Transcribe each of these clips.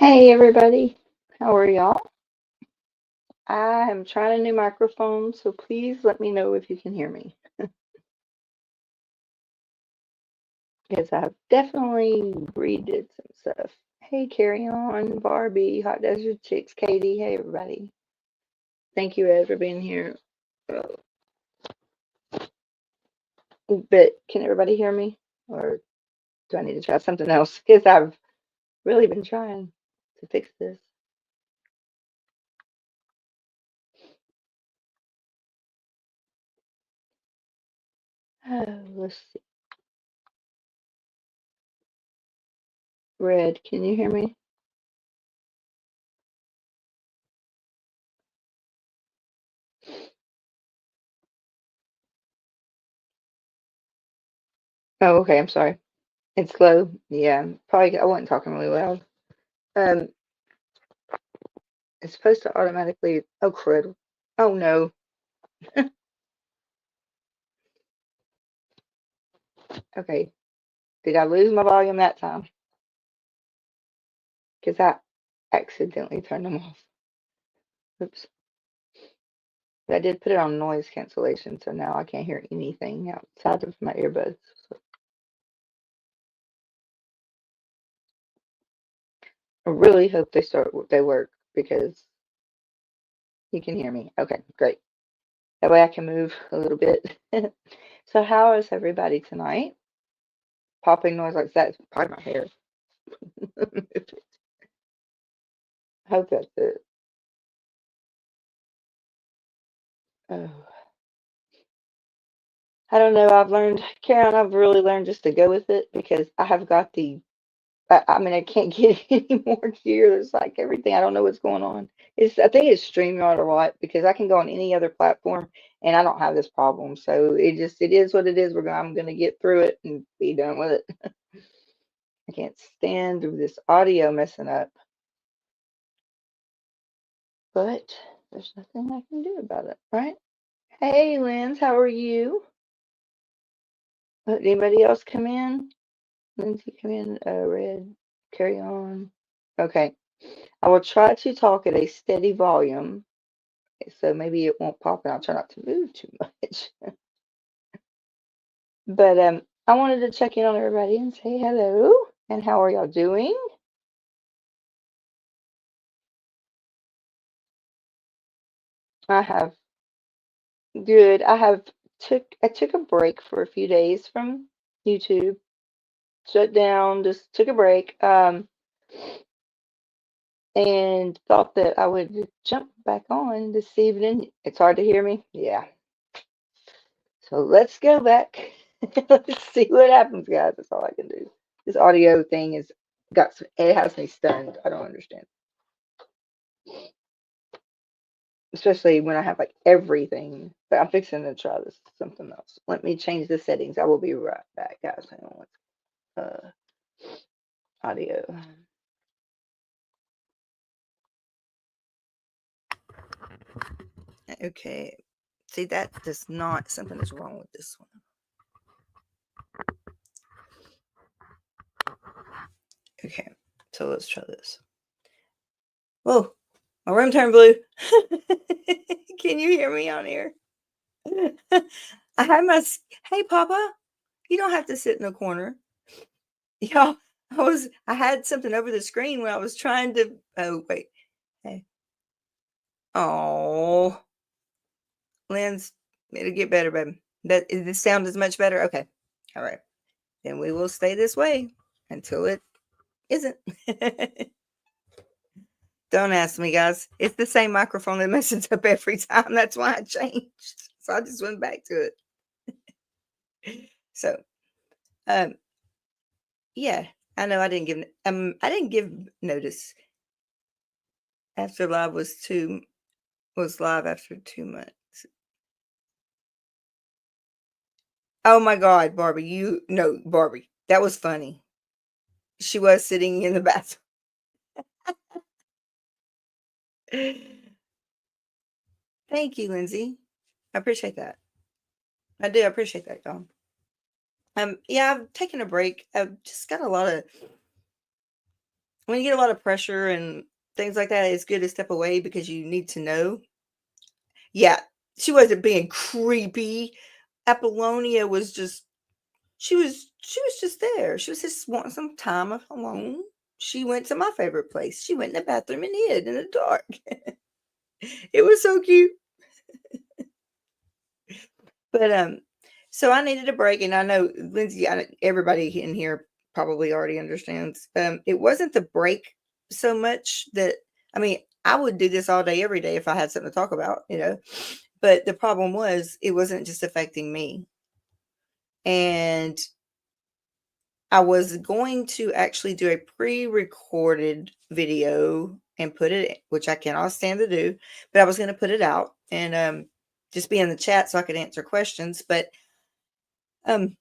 Hey everybody, how are y'all? I am trying a new microphone, so please let me know if you can hear me. Because I've definitely redid some stuff. Hey, Carry On, Barbie, Hot Desert Chicks, Katie, hey everybody. Thank you Ed for being here. But can everybody hear me? Or do I need to try something else? Because I've really been trying to fix this. Oh, let's see. Red, can you hear me? Oh, okay, I'm sorry. It's low. Yeah, probably I wasn't talking really loud. Um, it's supposed to automatically. Oh, crud. Oh, no. Okay. Did I lose my volume that time? Because I accidentally turned them off. Oops. But I did put it on noise cancellation, so now I can't hear anything outside of my earbuds. So I really hope they work because you can hear me. Okay, great. That way I can move a little bit. So how is everybody tonight? Popping noise like that is probably my hair. Hope that's it. Oh. I don't know. Karen, I've really learned just to go with it because I have got I mean, I can't get any more clear. There's like everything. I don't know what's going on. I think it's StreamYard a lot because I can go on any other platform and I don't have this problem. So it is what it is. I'm going to get through it and be done with it. I can't stand this audio messing up, but there's nothing I can do about it, right? Hey, Linz, how are you? Anybody else come in? Lindsay, come in. Red, carry on. Okay. I will try to talk at a steady volume, so maybe it won't pop and I'll try not to move too much. But I wanted to check in on everybody and say hello and how are y'all doing? I have good. I took a break for a few days from YouTube. Shut down, just took a break. And thought that I would jump back on this evening. It's hard to hear me. Yeah. So let's go back. Let's see what happens, guys. That's all I can do. This audio thing it has me stunned. I don't understand. Especially when I have like everything. But I'm fixing to try this something else. Let me change the settings. I will be right back, guys. Hang on. Audio. Okay. See, that does not, something is wrong with this one. Okay. So let's try this. Whoa. My room turned blue. Can you hear me on here? I had hey, Papa, you don't have to sit in the corner. Y'all, I had something over the screen when I was trying to, oh, wait. Hey. Oh, Lynn's, it'll get better, baby. This sound is much better? Okay. All right. Then we will stay this way until it isn't. Don't ask me, guys. It's the same microphone that messes up every time. That's why I changed. So I just went back to it. So, um, yeah, I know I didn't give notice after live was live after 2 months. Oh my God, Barbie, no, Barbie, that was funny. She was sitting in the bathroom. Thank you, Lindsay. I appreciate that. I do appreciate that, y'all. Yeah, I've taken a break. I've just got a lot of when you get a lot of pressure and things like that, it's good to step away because you need to know. Yeah, she wasn't being creepy. Apollonia was just she was just there. She was just wanting some time alone. She went to my favorite place. She went in the bathroom and hid in the dark. It was so cute. But so I needed a break, and I know Lindsay, everybody in here probably already understands. It wasn't the break so much that I mean, I would do this all day, every day if I had something to talk about, you know. But the problem was, it wasn't just affecting me, and I was going to actually do a pre-recorded video and put it, which I cannot stand to do, but I was going to put it out and just be in the chat so I could answer questions. But um,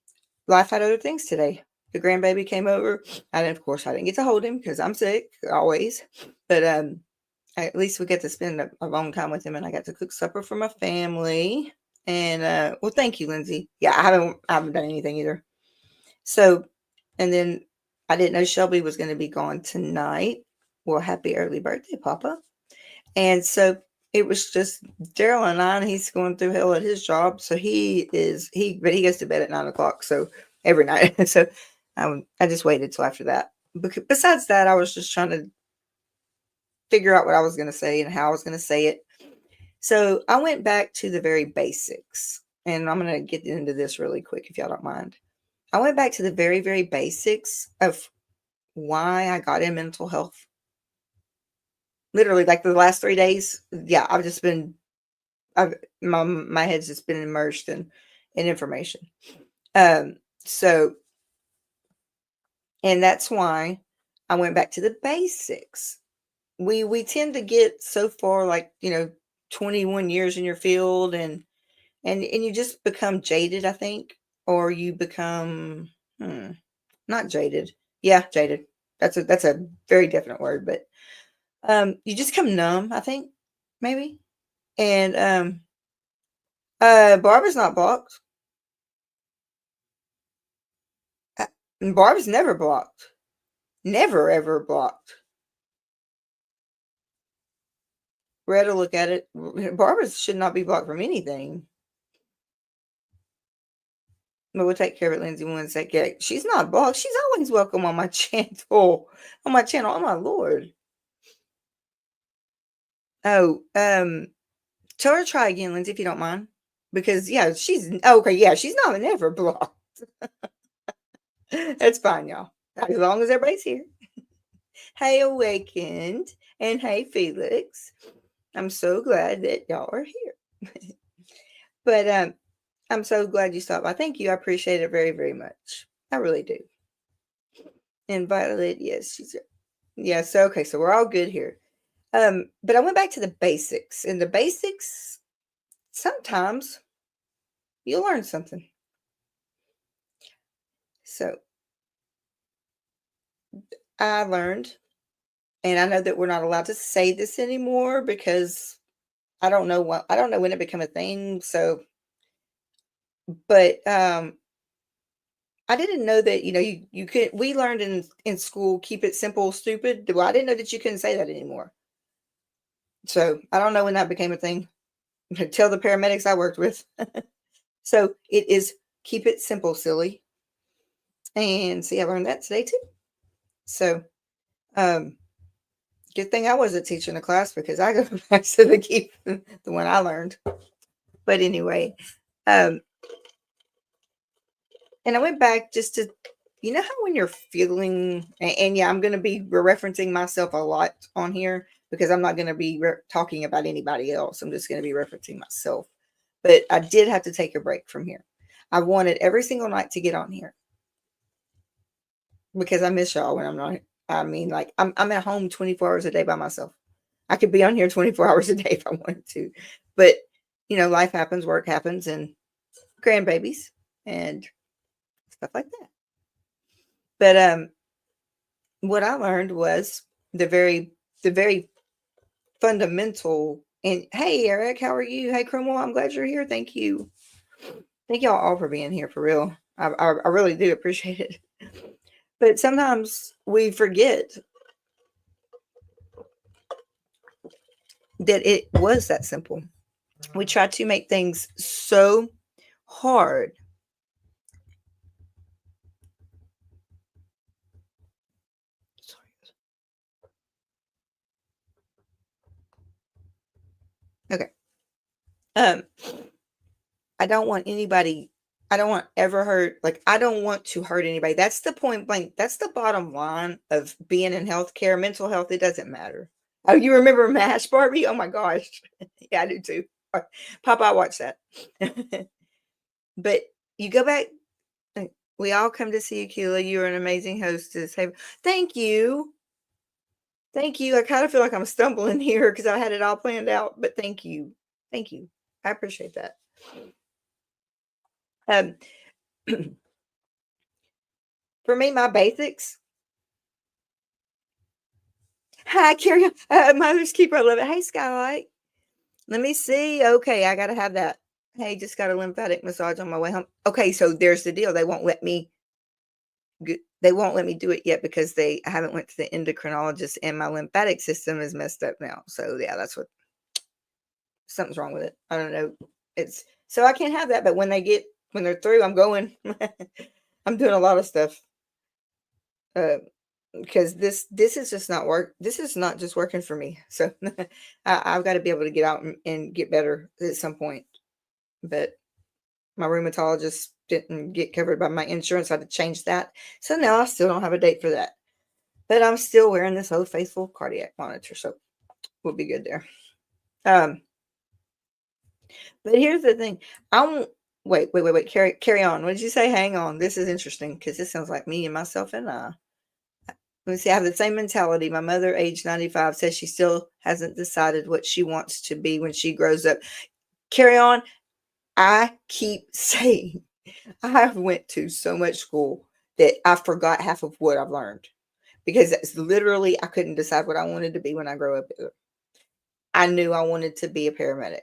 life had other things today. The grandbaby came over. Of course, I didn't get to hold him because I'm sick always. But at least we get to spend a long time with him, and I got to cook supper for my family. And well, thank you, Lindsay. Yeah, I haven't done anything either. So, and then I didn't know Shelby was going to be gone tonight. Well, happy early birthday, Papa. And so it was just Daryl and I, and he's going through hell at his job. So but he goes to bed at 9 o'clock. So every night. So I just waited till after that. Besides that, I was just trying to figure out what I was going to say and how I was going to say it. So I went back to the very basics, and I'm going to get into this really quick if y'all don't mind. I went back to the very, very basics of why I got in mental health. Literally, like the last 3 days, yeah, my head's just been immersed in information. So, and that's why I went back to the basics. We tend to get so far, like, 21 years in your field, and you just become jaded, I think, or you become not jaded. Yeah, jaded. That's a very definite word, but you just come numb, I think, maybe. And Barbara's not blocked. Barbara's never blocked. Never ever blocked. Read a look at it. Barbara should not be blocked from anything. But we'll take care of it, Lindsay, one second. She's not blocked. She's always welcome on my channel. On my channel. Oh my Lord. Oh, tell her to try again, Lindsay, if you don't mind. Because yeah, she's okay, yeah, she's not never blocked. That's fine, y'all. As long as everybody's here. Hey, Awakened, and hey, Felix. I'm so glad that y'all are here. But I'm so glad you stopped by. Thank you. I appreciate it very, very much. I really do. And Violet, yes, she's here. Yeah, so okay, so we're all good here. But I went back to the basics. And the basics, sometimes you'll learn something. So I learned, and I know that we're not allowed to say this anymore because I don't know when it became a thing. So, but I didn't know that, you could, we learned in school, keep it simple, stupid. Well, I didn't know that you couldn't say that anymore. So I don't know when that became a thing. Tell the paramedics I worked with. So it is keep it simple, silly. And see, I learned that today too. So, good thing I wasn't teaching a class because I go back to the one I learned. But anyway, and I went back just to, how when you're feeling, and yeah, I'm going to be referencing myself a lot on here because I'm not going to be talking about anybody else. I'm just going to be referencing myself. But I did have to take a break from here. I wanted every single night to get on here because I miss y'all when I'm not. I mean, like I'm at home 24 hours a day by myself. I could be on here 24 hours a day if I wanted to, but life happens, work happens, and grandbabies and stuff like that. But what I learned was the very fundamental. And hey, Eric, how are you? Hey, Cromwell, I'm glad you're here. Thank you. Thank y'all all for being here, for real. I really do appreciate it. But sometimes we forget that it was that simple. We try to make things so hard. Okay. Um, I don't want anybody, I don't want ever hurt, like, I don't want to hurt anybody. That's the point blank. That's the bottom line of being in healthcare, mental health. It doesn't matter. Oh, you remember MASH, Barbie? Oh my gosh. Yeah, I do too. Papa, I watched that. But you go back, we all come to see you, Keela. You're an amazing hostess. Hey, thank you. Thank you. I kind of feel like I'm stumbling here because I had it all planned out, but thank you. Thank you. I appreciate that. Um, for me, my basics. Hi, Carrie. Mother's Keeper. I love it. Hey, Skylight. Let me see. Okay, I got to have that. Hey, just got a lymphatic massage on my way home. Okay, so there's the deal. They won't let me do it yet because I haven't went to the endocrinologist and my lymphatic system is messed up now. So yeah, that's what, something's wrong with it. I don't know. It's so I can't have that. But when they're through, I'm going. I'm doing a lot of stuff. Because this is just not work. This is not just working for me. So I've got to be able to get out and get better at some point. But my rheumatologist didn't get covered by my insurance. I had to change that. So now I still don't have a date for that. But I'm still wearing this old faithful cardiac monitor. So we'll be good there. But here's the thing. I won't wait. Carry on. What did you say? Hang on. This is interesting because this sounds like me and myself and I. Let me see. I have the same mentality. My mother, age 95, says she still hasn't decided what she wants to be when she grows up. Carry on. I keep saying I went to so much school that I forgot half of what I've learned because it's literally I couldn't decide what I wanted to be when I grow up. I knew I wanted to be a paramedic.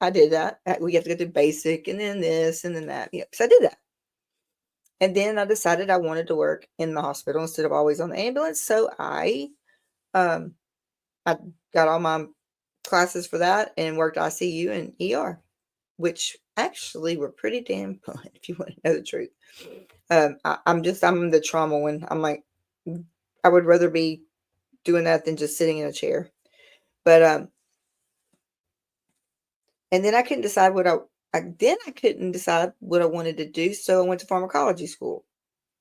I did that. We have to go to basic and then this and then that. Yep. So I did that. And then I decided I wanted to work in the hospital instead of always on the ambulance. So I got all my classes for that and worked ICU and ER, which actually were pretty damn fun if you want to know the truth. I'm the trauma one. I'm like, I would rather be doing that than just sitting in a chair. But and then I couldn't decide what I couldn't decide what I wanted to do, so I went to pharmacology school.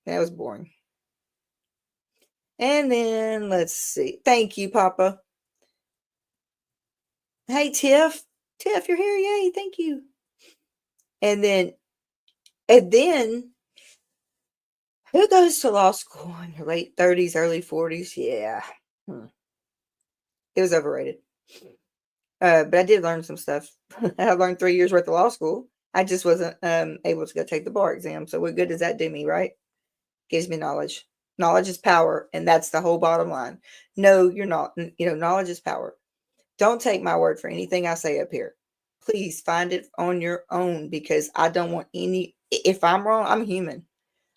That was boring. And then let's see. Thank you, Papa. Hey, Tiff. Tiff, you're here. Yay, thank you. And then who goes to law school in their late 30s, early 40s? Yeah. It was overrated. But I did learn some stuff. I learned 3 years worth of law school. I just wasn't able to go take the bar exam. So what good does that do me, right? Gives me knowledge. Knowledge is power, and that's the whole bottom line. No, you're not. Knowledge is power. Don't take my word for anything I say up here. Please find it on your own because I don't want any. If I'm wrong, I'm human.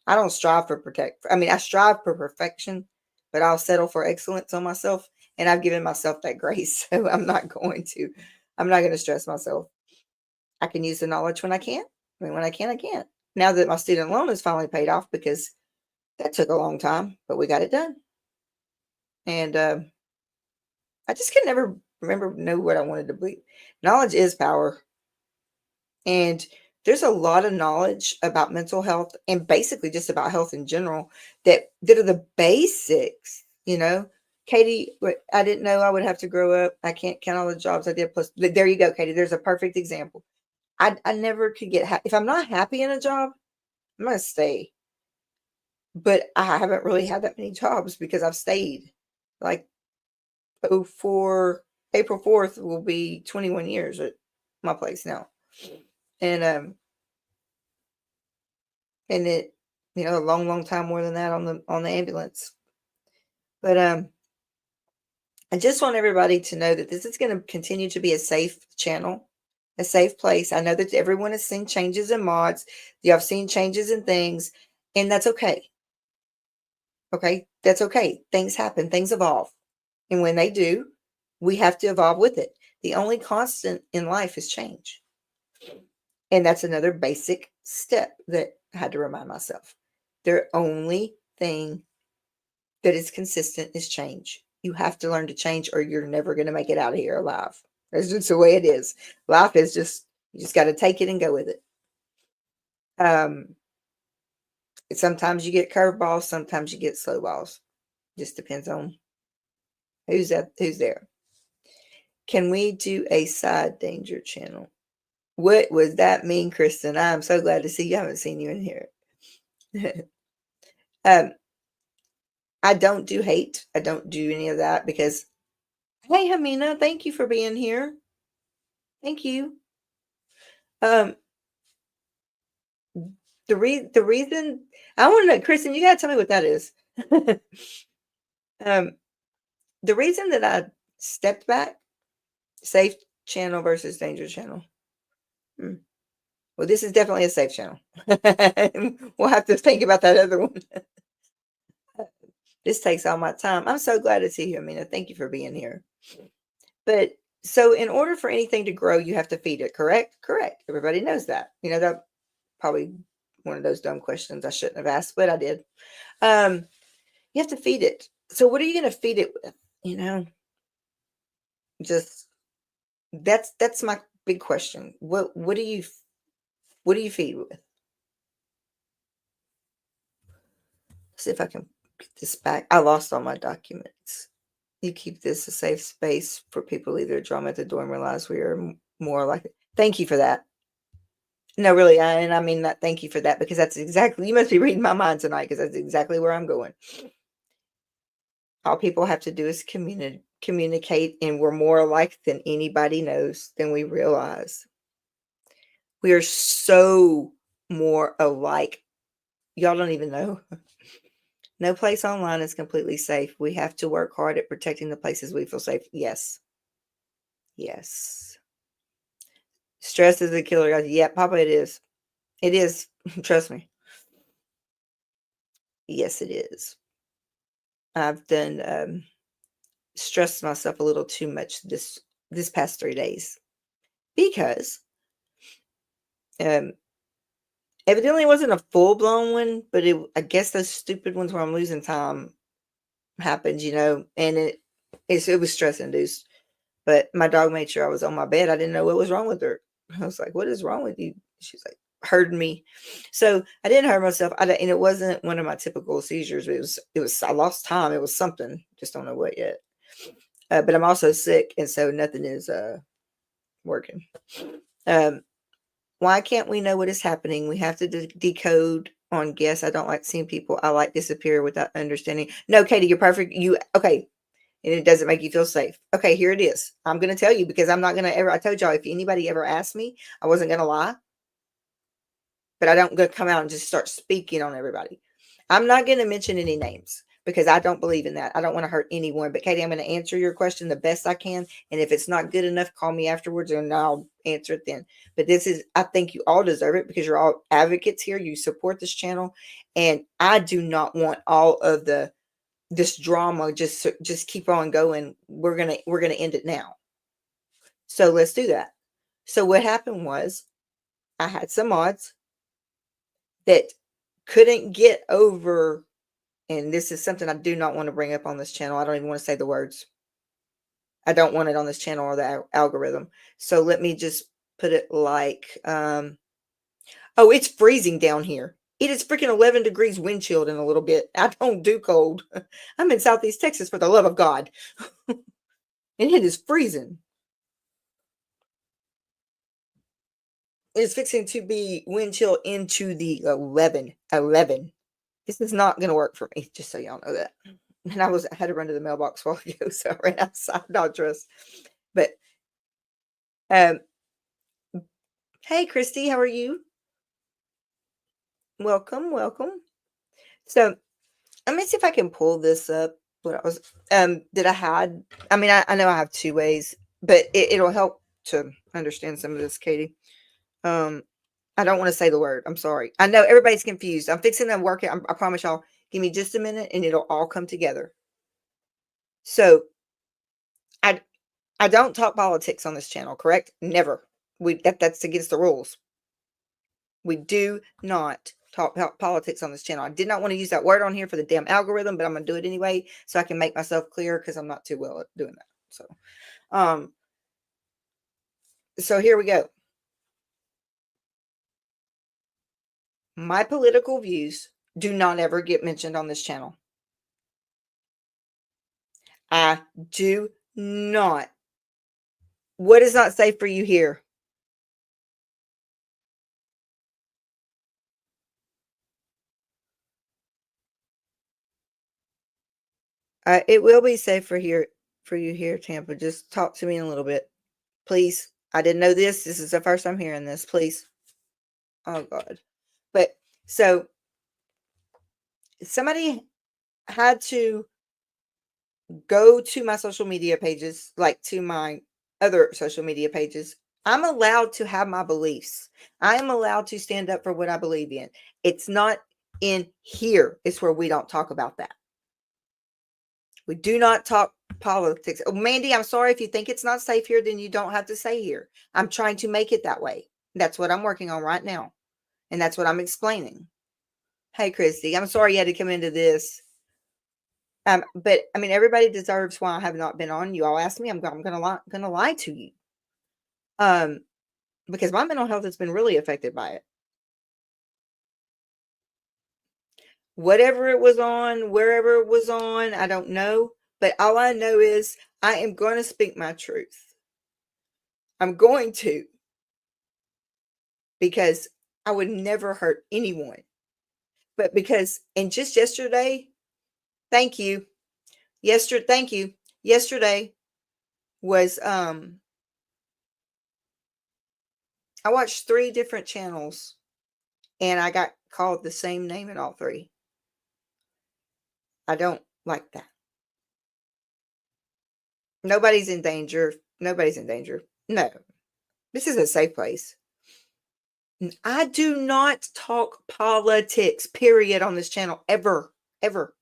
I don't strive for I strive for perfection, but I'll settle for excellence on myself. And I've given myself that grace. So I'm not going to stress myself. I can use the knowledge when I can. When I can, I can't. Now that my student loan is finally paid off because that took a long time, but we got it done. And I just could never know what I wanted to be. Knowledge is power. And there's a lot of knowledge about mental health and basically just about health in general that are the basics, Katie, I didn't know I would have to grow up. I can't count all the jobs I did. Plus, there you go, Katie. There's a perfect example. I never could get if I'm not happy in a job, I'm going to stay. But I haven't really had that many jobs because I've stayed. Like, for April 4th will be 21 years at my place now. And it, a long, long time more than that on the ambulance. But I just want everybody to know that this is going to continue to be a safe channel, a safe place. I know that everyone has seen changes in mods. You have seen changes in things, and that's okay. Okay, that's okay. Things happen, things evolve. And when they do, we have to evolve with it. The only constant in life is change. And that's another basic step that I had to remind myself. The only thing that is consistent is change. You have to learn to change or you're never going to make it out of here alive. That's just the way it is. Life is just, you just got to take it and go with it. Sometimes you get curveballs, sometimes you get slow balls. Just depends on who's there. Can we do a side danger channel? What was that mean, Kristen? I'm so glad to see you. I haven't seen you in here. I don't do hate. I don't do any of that because, hey, Hamina, thank you for being here. Thank you. The reason I want to know, Kristen, you gotta tell me what that is. The reason that I stepped back, safe channel versus danger channel. Well, this is definitely a safe channel. We'll have to think about that other one. This takes all my time. I'm so glad to see you, Amina. Thank you for being here. But so in order for anything to grow, you have to feed it, correct? Correct. Everybody knows that. You know, that probably one of those dumb questions I shouldn't have asked, but I did. You have to feed it. So what are you going to feed it with? You know, just that's my big question. What do you feed with? See if I can get this back. I lost all my documents. You keep this a safe space for people to leave their drama at the door and realize we are more like it. Thank you for that. No, really, and I mean that. Thank you for that because that's exactly. You must be reading my mind tonight because that's exactly where I'm going. All people have to do is communicate, and we're more alike than anybody knows, than we realize. We are so more alike. Y'all don't even know. No place online is completely safe. We have to work hard at protecting the places we feel safe. Yes. Yes. Stress is a killer, guys. Yeah, Papa, it is. It is. Trust me. Yes, it is. I've done stressed myself a little too much this past 3 days because evidently it wasn't a full-blown one, but I guess those stupid ones where I'm losing time happened, you know, and it was stress induced. But my dog made sure I was on my bed. I didn't know what was wrong with her. I was like, "What is wrong with you?" She's like, "Hurting me." So I didn't hurt myself. And it wasn't one of my typical seizures. It was I lost time. It was something. Just don't know what yet. But I'm also sick, and so nothing is working. Why can't we know what is happening? We have to decode on guess. I don't like seeing people I like disappear without understanding. No, Katie, you're perfect. Okay. And it doesn't make you feel safe. Okay, here it is. I'm going to tell you because I'm not going to ever, I told y'all, if anybody ever asked me, I wasn't going to lie. But I don't go come out and just start speaking on everybody. I'm not going to mention any names because I don't believe in that. I don't want to hurt anyone. But Katie, I'm going to answer your question the best I can. And if it's not good enough, call me afterwards and I'll answer it then. But I think you all deserve it because you're all advocates here. You support this channel. And I do not want all of this drama just keep on going. We're gonna end it now. So let's do that. So what happened was I had some mods that couldn't get over, and this is something I do not want to bring up on this channel. I don't even want to say the words. I don't want it on this channel or the algorithm. So let me just put it like, oh, it's freezing down here. It is freaking 11 degrees wind chilled in a little bit. I don't do cold. I'm in Southeast Texas, for the love of God. And it is freezing. It's fixing to be wind chill into the 11. This is not going to work for me, just so y'all know that. And I had to run to the mailbox while ago, so I ran outside, not dressed. But, hey, Christy, how are you? Welcome. So, let me see if I can pull this up. What I was, that I had. I mean, I know I have 2 ways, but it'll help to understand some of this, Katie. I don't want to say the word. I'm sorry. I know everybody's confused. I'm fixing to work it. I promise y'all. Give me just a minute and it'll all come together. So I don't talk politics on this channel, correct? Never. That's against the rules. We do not talk about politics on this channel. I did not want to use that word on here for the damn algorithm, but I'm going to do it anyway so I can make myself clear because I'm not too well at doing that. So here we go. My political views do not ever get mentioned on this channel. I do not. What is not safe for you here? It will be safe for you here, Tampa. Just talk to me in a little bit, please. I didn't know this. This is the first I'm hearing this. Please. Oh God. But so somebody had to go to my social media pages, like to my other social media pages. I'm allowed to have my beliefs. I am allowed to stand up for what I believe in. It's not in here. It's where we don't talk about that. We do not talk politics. Oh, Mandy, I'm sorry if you think it's not safe here, then you don't have to say here. I'm trying to make it that way. That's what I'm working on right now. And that's what I'm explaining. Hey, Christy, I'm sorry you had to come into this. But I mean, everybody deserves why I have not been on. You all asked me, I'm gonna lie to you. Because my mental health has been really affected by it. Whatever it was on, wherever it was on, I don't know. But all I know is I am going to speak my truth. I'm going to. Because I would never hurt anyone. But because, and just yesterday, thank you. Thank you. Yesterday was, I watched 3 different channels and I got called the same name in all 3. I don't like that. Nobody's in danger. Nobody's in danger. No, this is a safe place. I do not talk politics, period, on this channel ever, ever.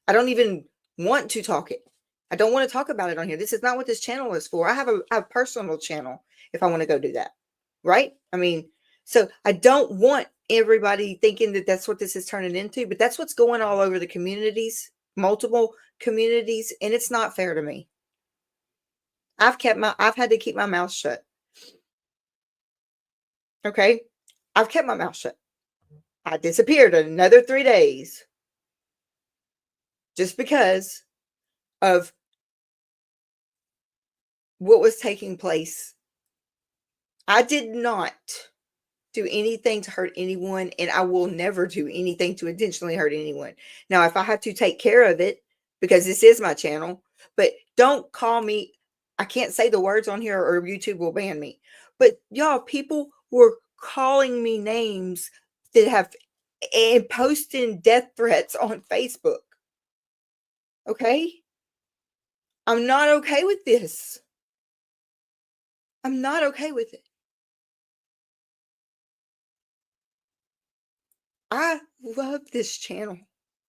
I don't even want to talk it. I don't want to talk about it on here. This is not what this channel is for. I have a personal channel if I want to go do that. Right? I mean, so I don't want everybody thinking that that's what this is turning into, but that's what's going all over the communities, multiple communities, and it's not fair to me. I've had to keep my mouth shut. Okay? I've kept my mouth shut. I disappeared another 3 days just because of what was taking place. I did not do anything to hurt anyone, and I will never do anything to intentionally hurt anyone. Now, if I have to take care of it, because this is my channel, but don't call me, I can't say the words on here or YouTube will ban me. But y'all, people were calling me names that have and posting death threats on Facebook. Okay? I'm not okay with this. I'm not okay with it. I love this channel.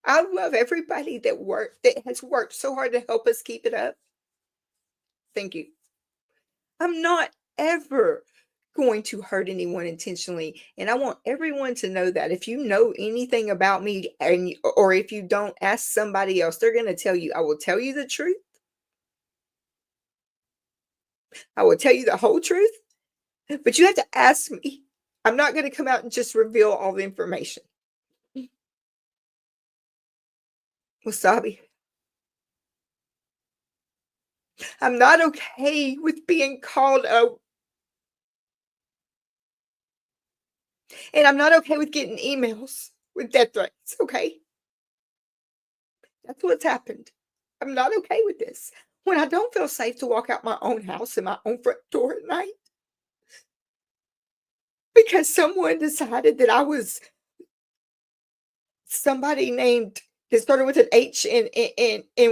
I love everybody that has worked so hard to help us keep it up. Thank you. I'm not ever going to hurt anyone intentionally, and I want everyone to know that. If you know anything about me, or if you don't, ask somebody else. They're going to tell you. I will tell you the truth. I will tell you the whole truth, but you have to ask me. I'm not going to come out and just reveal all the information. Wasabi. I'm not okay with being called a, and I'm not okay with getting emails with death threats, okay? That's what's happened. I'm not okay with this. When I don't feel safe to walk out my own house and my own front door at night because someone decided that I was somebody named that started with an H and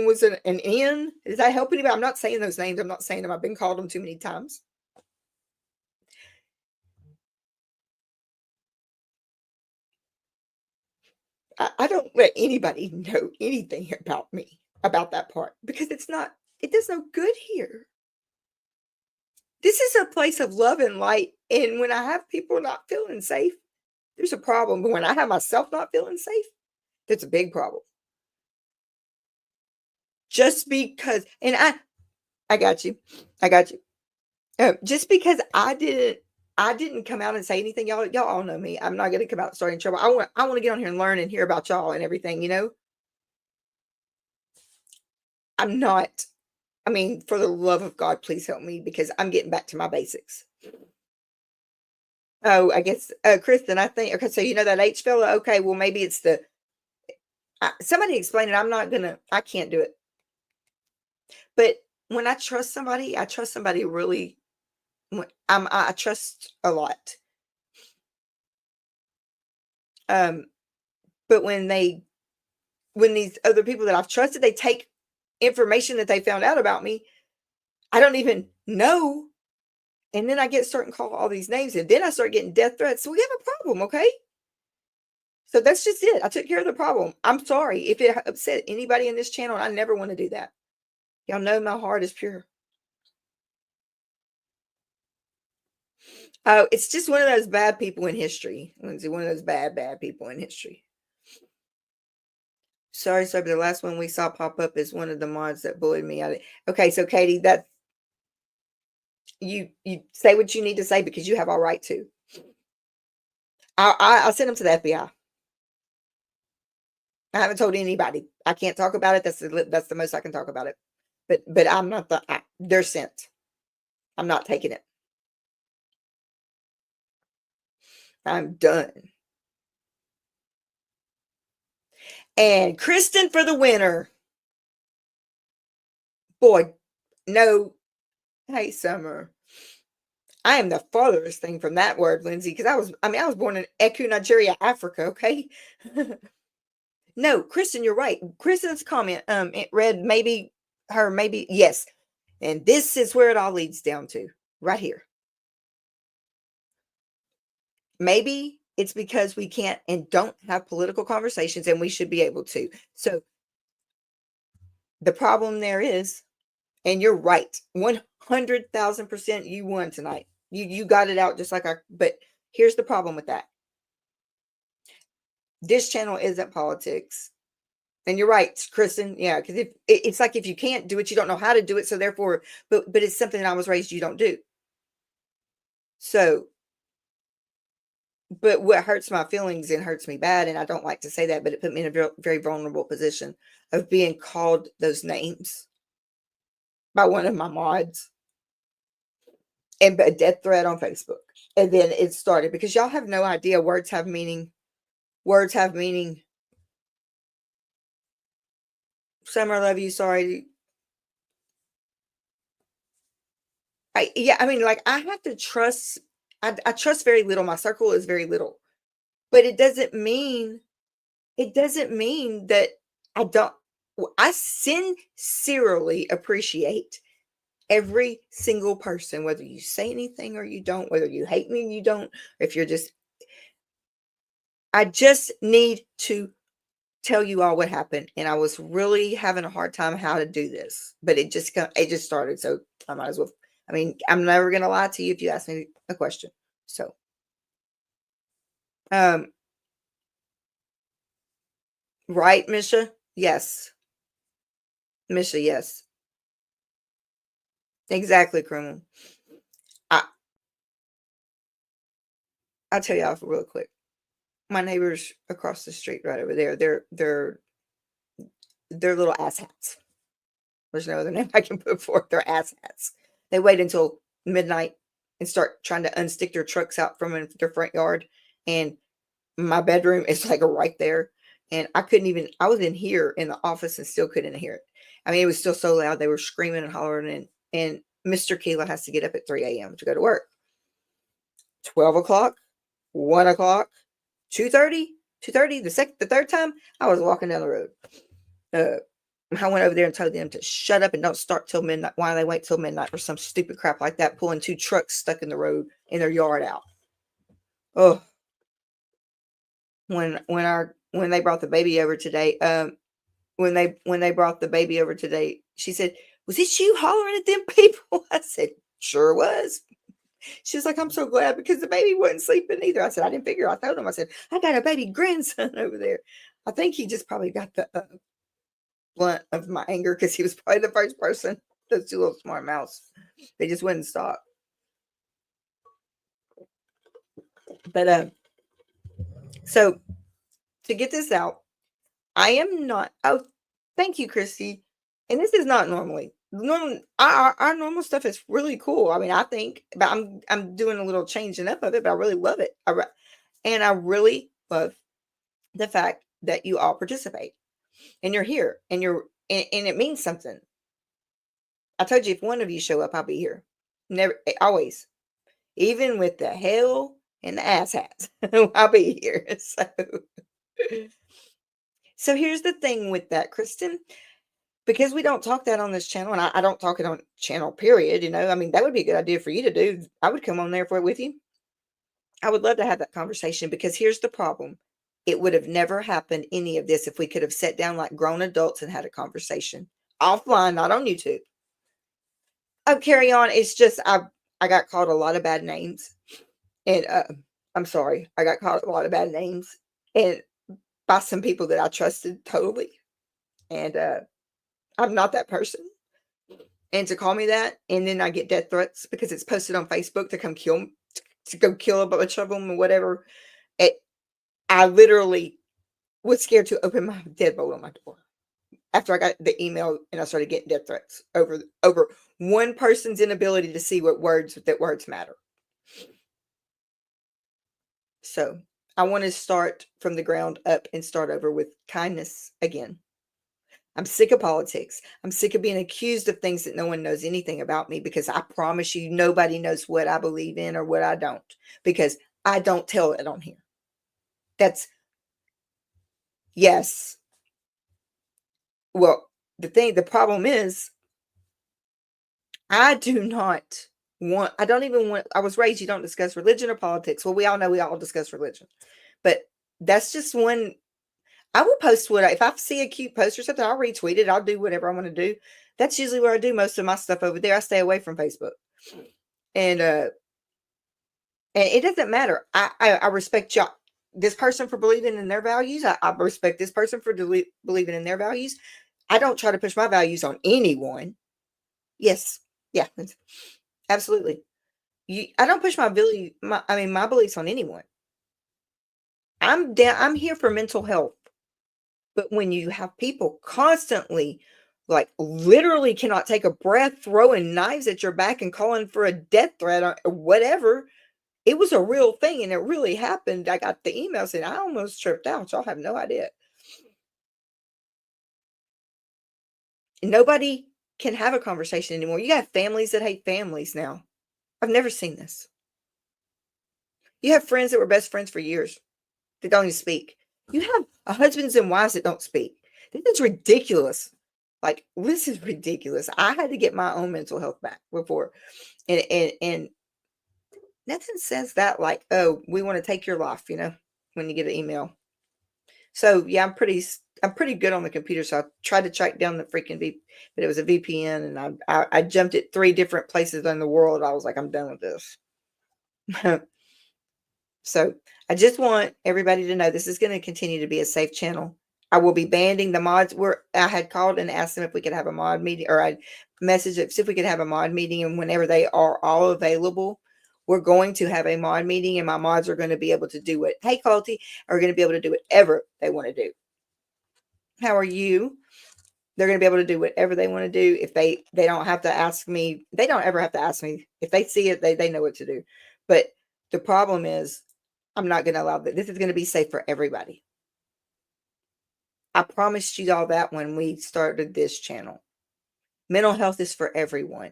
was an N. Does that help anybody? I'm not saying those names. I'm not saying them. I've been called them too many times. I don't let anybody know anything about me, about that part, because it does no good here. This is a place of love and light. And when I have people not feeling safe, there's a problem. But when I have myself not feeling safe, that's a big problem. Just because, and I got you. I got you. Just because I didn't come out and say anything. Y'all all know me. I'm not going to come out and start in trouble. I want to get on here and learn and hear about y'all and everything, you know? I'm not. I mean, for the love of God, please help me because I'm getting back to my basics. Oh, I guess, Kristen, I think, okay, so you know that H fella? Okay, well, maybe it's somebody explain it. I can't do it. But when I trust somebody really, I trust a lot. But when these other people that I've trusted, they take information that they found out about me, I don't even know. And then I start calling all these names, and then I start getting death threats. So we have a problem, okay? So that's just it. I took care of the problem. I'm sorry if it upset anybody in this channel. I never want to do that. Y'all know my heart is pure. Oh, it's just one of those bad people in history, Lindsay. One of those bad people in history. Sorry, but the last one we saw pop up is one of the mods that bullied me out. Okay, so Katie, that's you say what you need to say because you have all right to. I'll send them to the FBI. I haven't told anybody. I can't talk about it. That's the most I can talk about it. But I'm not they're sent. I'm not taking it. I'm done. And Kristen for the winner. Boy, no. Hey, Summer. I am the farthest thing from that word, Lindsay, because I was born in Eku, Nigeria, Africa, okay? No, Kristen, you're right. Kristen's comment, it read maybe yes. And this is where it all leads down to, right here. Maybe it's because we can't and don't have political conversations, and we should be able to. So the problem there is, and you're right, 100,000% you won tonight. You got it out just like but here's the problem with that. This channel isn't politics. And you're right, Kristen. Yeah, because it's like if you can't do it, you don't know how to do it. So therefore, but it's something that I was raised you don't do. So, but what hurts my feelings and hurts me bad, and I don't like to say that, but it put me in a very, very vulnerable position of being called those names by one of my mods and a death threat on Facebook. And then it started because y'all have no idea. Words have meaning. Words have meaning. Summer, I love you. Sorry. I mean, like I have to trust. I trust very little. My circle is very little, but it doesn't mean that I don't. I sincerely appreciate every single person, whether you say anything or you don't, whether you hate me and you don't, or if you're just. I just need to tell you all what happened, and I was really having a hard time how to do this, but it just started, so I might as well. I mean, I'm never gonna lie to you if you ask me a question. So, right, Misha? Yes, Misha. Yes, exactly, criminal. I'll tell y'all real quick. My neighbors across the street, right over there, they're little asshats. There's no other name I can put for it. They're asshats. They wait until midnight and start trying to unstick their trucks out from their front yard. And my bedroom is like right there. And I was in here in the office and still couldn't hear it. I mean, it was still so loud. They were screaming and hollering. And Mr. Keela has to get up at 3 a.m. to go to work. 12 o'clock, 1 o'clock, 2:30, 2:30. The third time I was walking down the road. I went over there and told them to shut up and don't start till midnight. Why they wait till midnight for some stupid crap like that, pulling 2 trucks stuck in the road in their yard out. Oh, when they brought the baby over today, when they brought the baby over today, she said, "Was it you hollering at them people?" I said, Sure was. She was like, I'm so glad because the baby wasn't sleeping either. I said, I didn't figure. I told him, I said, I got a baby grandson over there. I think he just probably got the blunt of my anger because he was probably the first person. Those two little smart mouths. They just wouldn't stop. But so to get this out, I am not. Oh, thank you, Christy. And this is not normally normal. Our normal stuff is really cool. I mean, I think, but I'm doing a little changing up of it, but I really love it. And I really love the fact that you all participate and you're here and and it means something. I told you if one of you show up, I'll be here. Never, always, even with the hell and the ass hats, I'll be here. So here's the thing with that, Kristen. Because we don't talk that on this channel, and I don't talk it on channel, period. I mean, that would be a good idea for you to do. I would come on there for it with you. I would love to have that conversation because here's the problem. It would have never happened, any of this, if we could have sat down like grown adults and had a conversation offline, not on YouTube. Oh, carry on. It's just I got called a lot of bad names, and I'm sorry, I got called a lot of bad names, and by some people that I trusted totally, and I'm not that person. And to call me that, and then I get death threats because it's posted on Facebook to come kill, to go kill a bunch of them or whatever. I literally was scared to open my deadbolt on my door after I got the email and I started getting death threats over one person's inability to see that words matter. So I want to start from the ground up and start over with kindness again. I'm sick of politics. I'm sick of being accused of things that no one knows anything about me, because I promise you, nobody knows what I believe in or what I don't, because I don't tell it on here. Yes. Well, the problem is, I don't even want, I was raised, you don't discuss religion or politics. Well, we all know we all discuss religion, but that's just one. I will post if I see a cute post or something, I'll retweet it. I'll do whatever I want to do. That's usually where I do most of my stuff over there. I stay away from Facebook. And it doesn't matter. I respect y'all. This person for believing in their values. I respect this person for believing in their values. I don't try to push my values on anyone. Yes. Yeah. Absolutely. I don't push my beliefs on anyone. I'm here for mental health. But when you have people constantly, like literally cannot take a breath, throwing knives at your back and calling for a death threat or whatever, it was a real thing and it really happened. I got the email saying I almost tripped out. Y'all have no idea. Nobody can have a conversation anymore. You got families that hate families now. I've never seen this. You have friends that were best friends for years that don't even speak. You have husbands and wives that don't speak. This is ridiculous. Like, this is ridiculous. I had to get my own mental health back before. And nothing says that like, oh, we want to take your life, when you get an email. So yeah, I'm pretty good on the computer. So I tried to track down the freaking but it was a VPN, and I jumped at 3 different places in the world. I was like, I'm done with this. So I just want everybody to know this is going to continue to be a safe channel. I will be banding the mods. I had called and asked them if we could have a mod meeting, or I messaged them if we could have a mod meeting, and whenever they are all available, we're going to have a mod meeting, and my mods are going to be able to do it. Hey, Colty, are going to be able to do whatever they want to do. How are you? They're going to be able to do whatever they want to do. If they don't have to ask me, they don't ever have to ask me. If they see it, they know what to do. But the problem is, I'm not going to allow that. This is going to be safe for everybody. I promised you all that when we started this channel. Mental health is for everyone.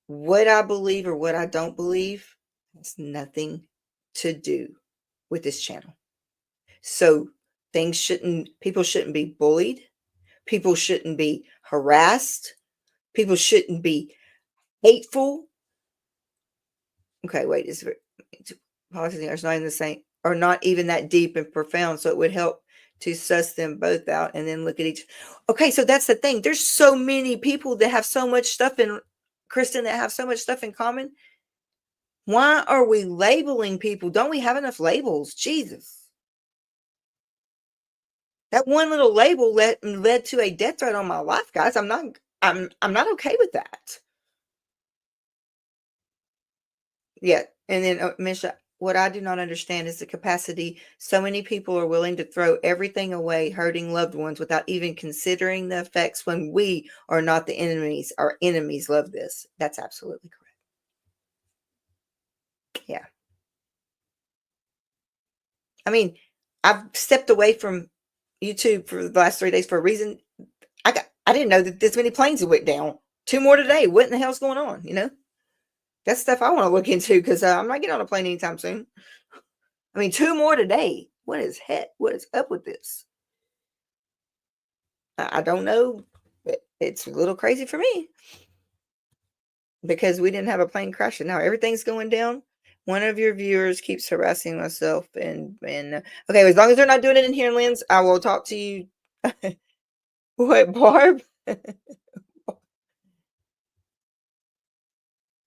What I believe or what I don't believe has nothing to do with this channel. So people shouldn't be bullied. People shouldn't be harassed. People shouldn't be hateful. Okay, wait, policies are not even the same, or not even that deep and profound. So it would help to suss them both out and then look at each. Okay, so that's the thing. There's so many people that have so much stuff in Kristen, that have so much stuff in common. Why are we labeling people? Don't we have enough labels? Jesus. That one little label led to a death threat on my life, guys. I'm not okay with that. Yeah. And then Misha, what I do not understand is the capacity so many people are willing to throw everything away, hurting loved ones without even considering the effects when we are not the enemies. Our enemies love this. That's absolutely correct. Yeah. I mean, I've stepped away from YouTube for the last 3 days for a reason. I didn't know that this many planes went down. 2 more today. What in the hell's going on? That's stuff I want to look into because I'm not getting on a plane anytime soon. I mean, 2 more today. What is up with this? I don't know. It's a little crazy for me because we didn't have a plane crash and now everything's going down. One of your viewers keeps harassing myself and okay, as long as they're not doing it in here, Lens, I will talk to you. What, Barb?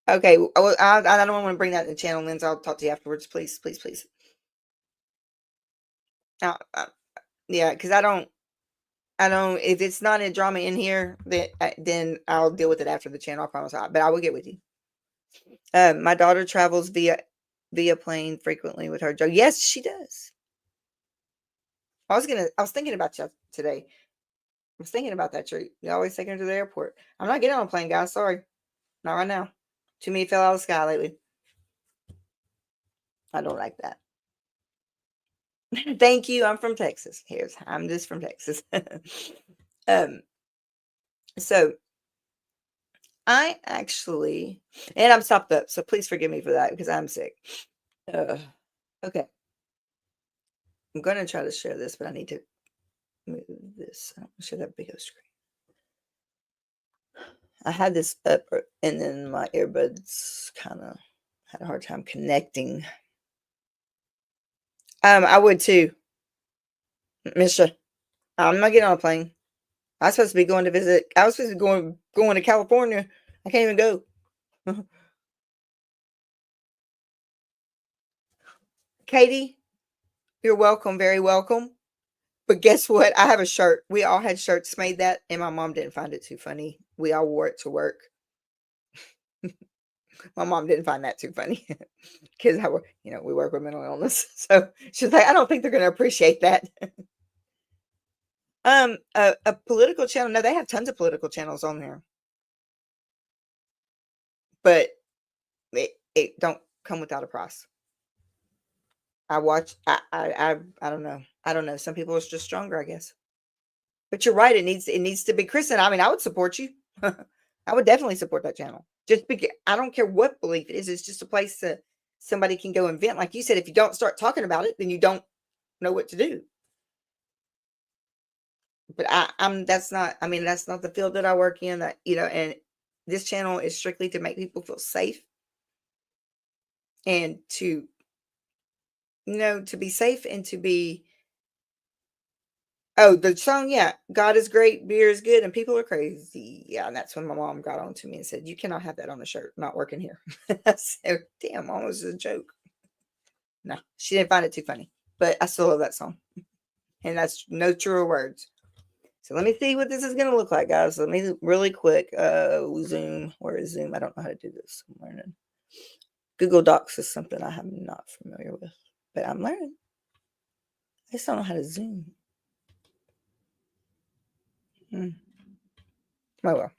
Okay, I don't want to bring that in the channel, Lens. I'll talk to you afterwards, please, please, please. Yeah, because I don't. If it's not a drama in here, then I'll deal with it after the channel. I promise. But I will get with you. My daughter travels via plane frequently with her Joe. Yes, she does. I was thinking about you today. I was thinking about that trip. You always taking her to the airport. I'm not getting on a plane, guys. Sorry, not right now. Too many fell out of the sky lately. I don't like that. Thank you. I'm from Texas. I'm just from Texas. So I actually, and I'm stopped up, so please forgive me for that because I'm sick. Okay. I'm going to try to share this, but I need to move this. I don't share that big of a screen. I had this up, and then my earbuds kind of had a hard time connecting. I would too, Mister. I'm not getting on a plane. I was supposed to be going to visit. I was supposed to be going to California. I can't even go. Katie, you're welcome. Very welcome. But guess what? I have a shirt. We all had shirts made that, and my mom didn't find it too funny. We all wore it to work. My mom didn't find that too funny because we work with mental illness. So she's like, I don't think they're going to appreciate that. A political channel. No, they have tons of political channels on there, but it don't come without a price. I watch. I don't know. I don't know. Some people are just stronger, I guess. But you're right. It needs to be Kristen. I mean, I would support you. I would definitely support that channel. Just because I don't care what belief it is. It's just a place that somebody can go and vent. Like you said, if you don't start talking about it, then you don't know what to do. But that's not. I mean, that's not the field that I work in. That and this channel is strictly to make people feel safe and to be safe and to be. Oh, the song, yeah. God is great, beer is good, and people are crazy. Yeah, and that's when my mom got on to me and said, you cannot have that on the shirt. Not working here. I said, damn, mom, was a joke. No, she didn't find it too funny. But I still love that song. And that's no truer words. So let me see what this is going to look like, guys. Let me really quick. Zoom. Where is Zoom? I don't know how to do this. I'm learning. Google Docs is something I am not familiar with. But I'm learning. I just don't know how to Zoom. Oh, well.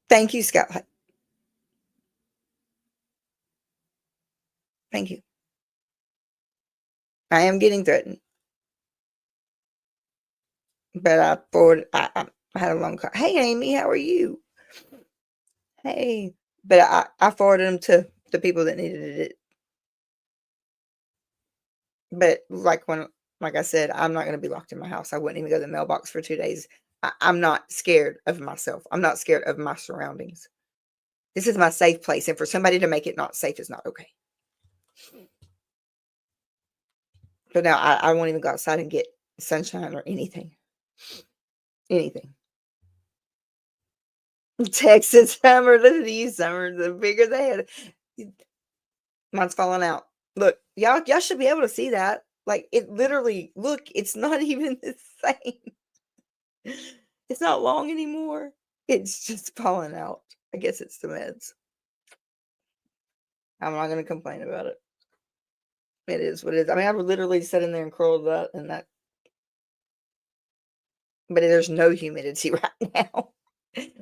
Thank you, Scott. Thank you. I am getting threatened. But I had a long call. Hey, Amy, how are you? Hey. But I forwarded them to the people that needed it. But like I said, I'm not going to be locked in my house. I wouldn't even go to the mailbox for 2 days. I'm not scared of myself. I'm not scared of my surroundings. This is my safe place. And for somebody to make it not safe is not okay. But now I won't even go outside and get sunshine or anything. Anything. Texas Summer, listen to you, Summer. The bigger the head. Mine's falling out. Look, y'all should be able to see that. Like it literally, look, it's not even the same. It's not long anymore. It's just falling out. I guess it's the meds. I'm not gonna complain about it. It is what it is. I mean, I would literally sit in there and curled up and that, but there's no humidity right now.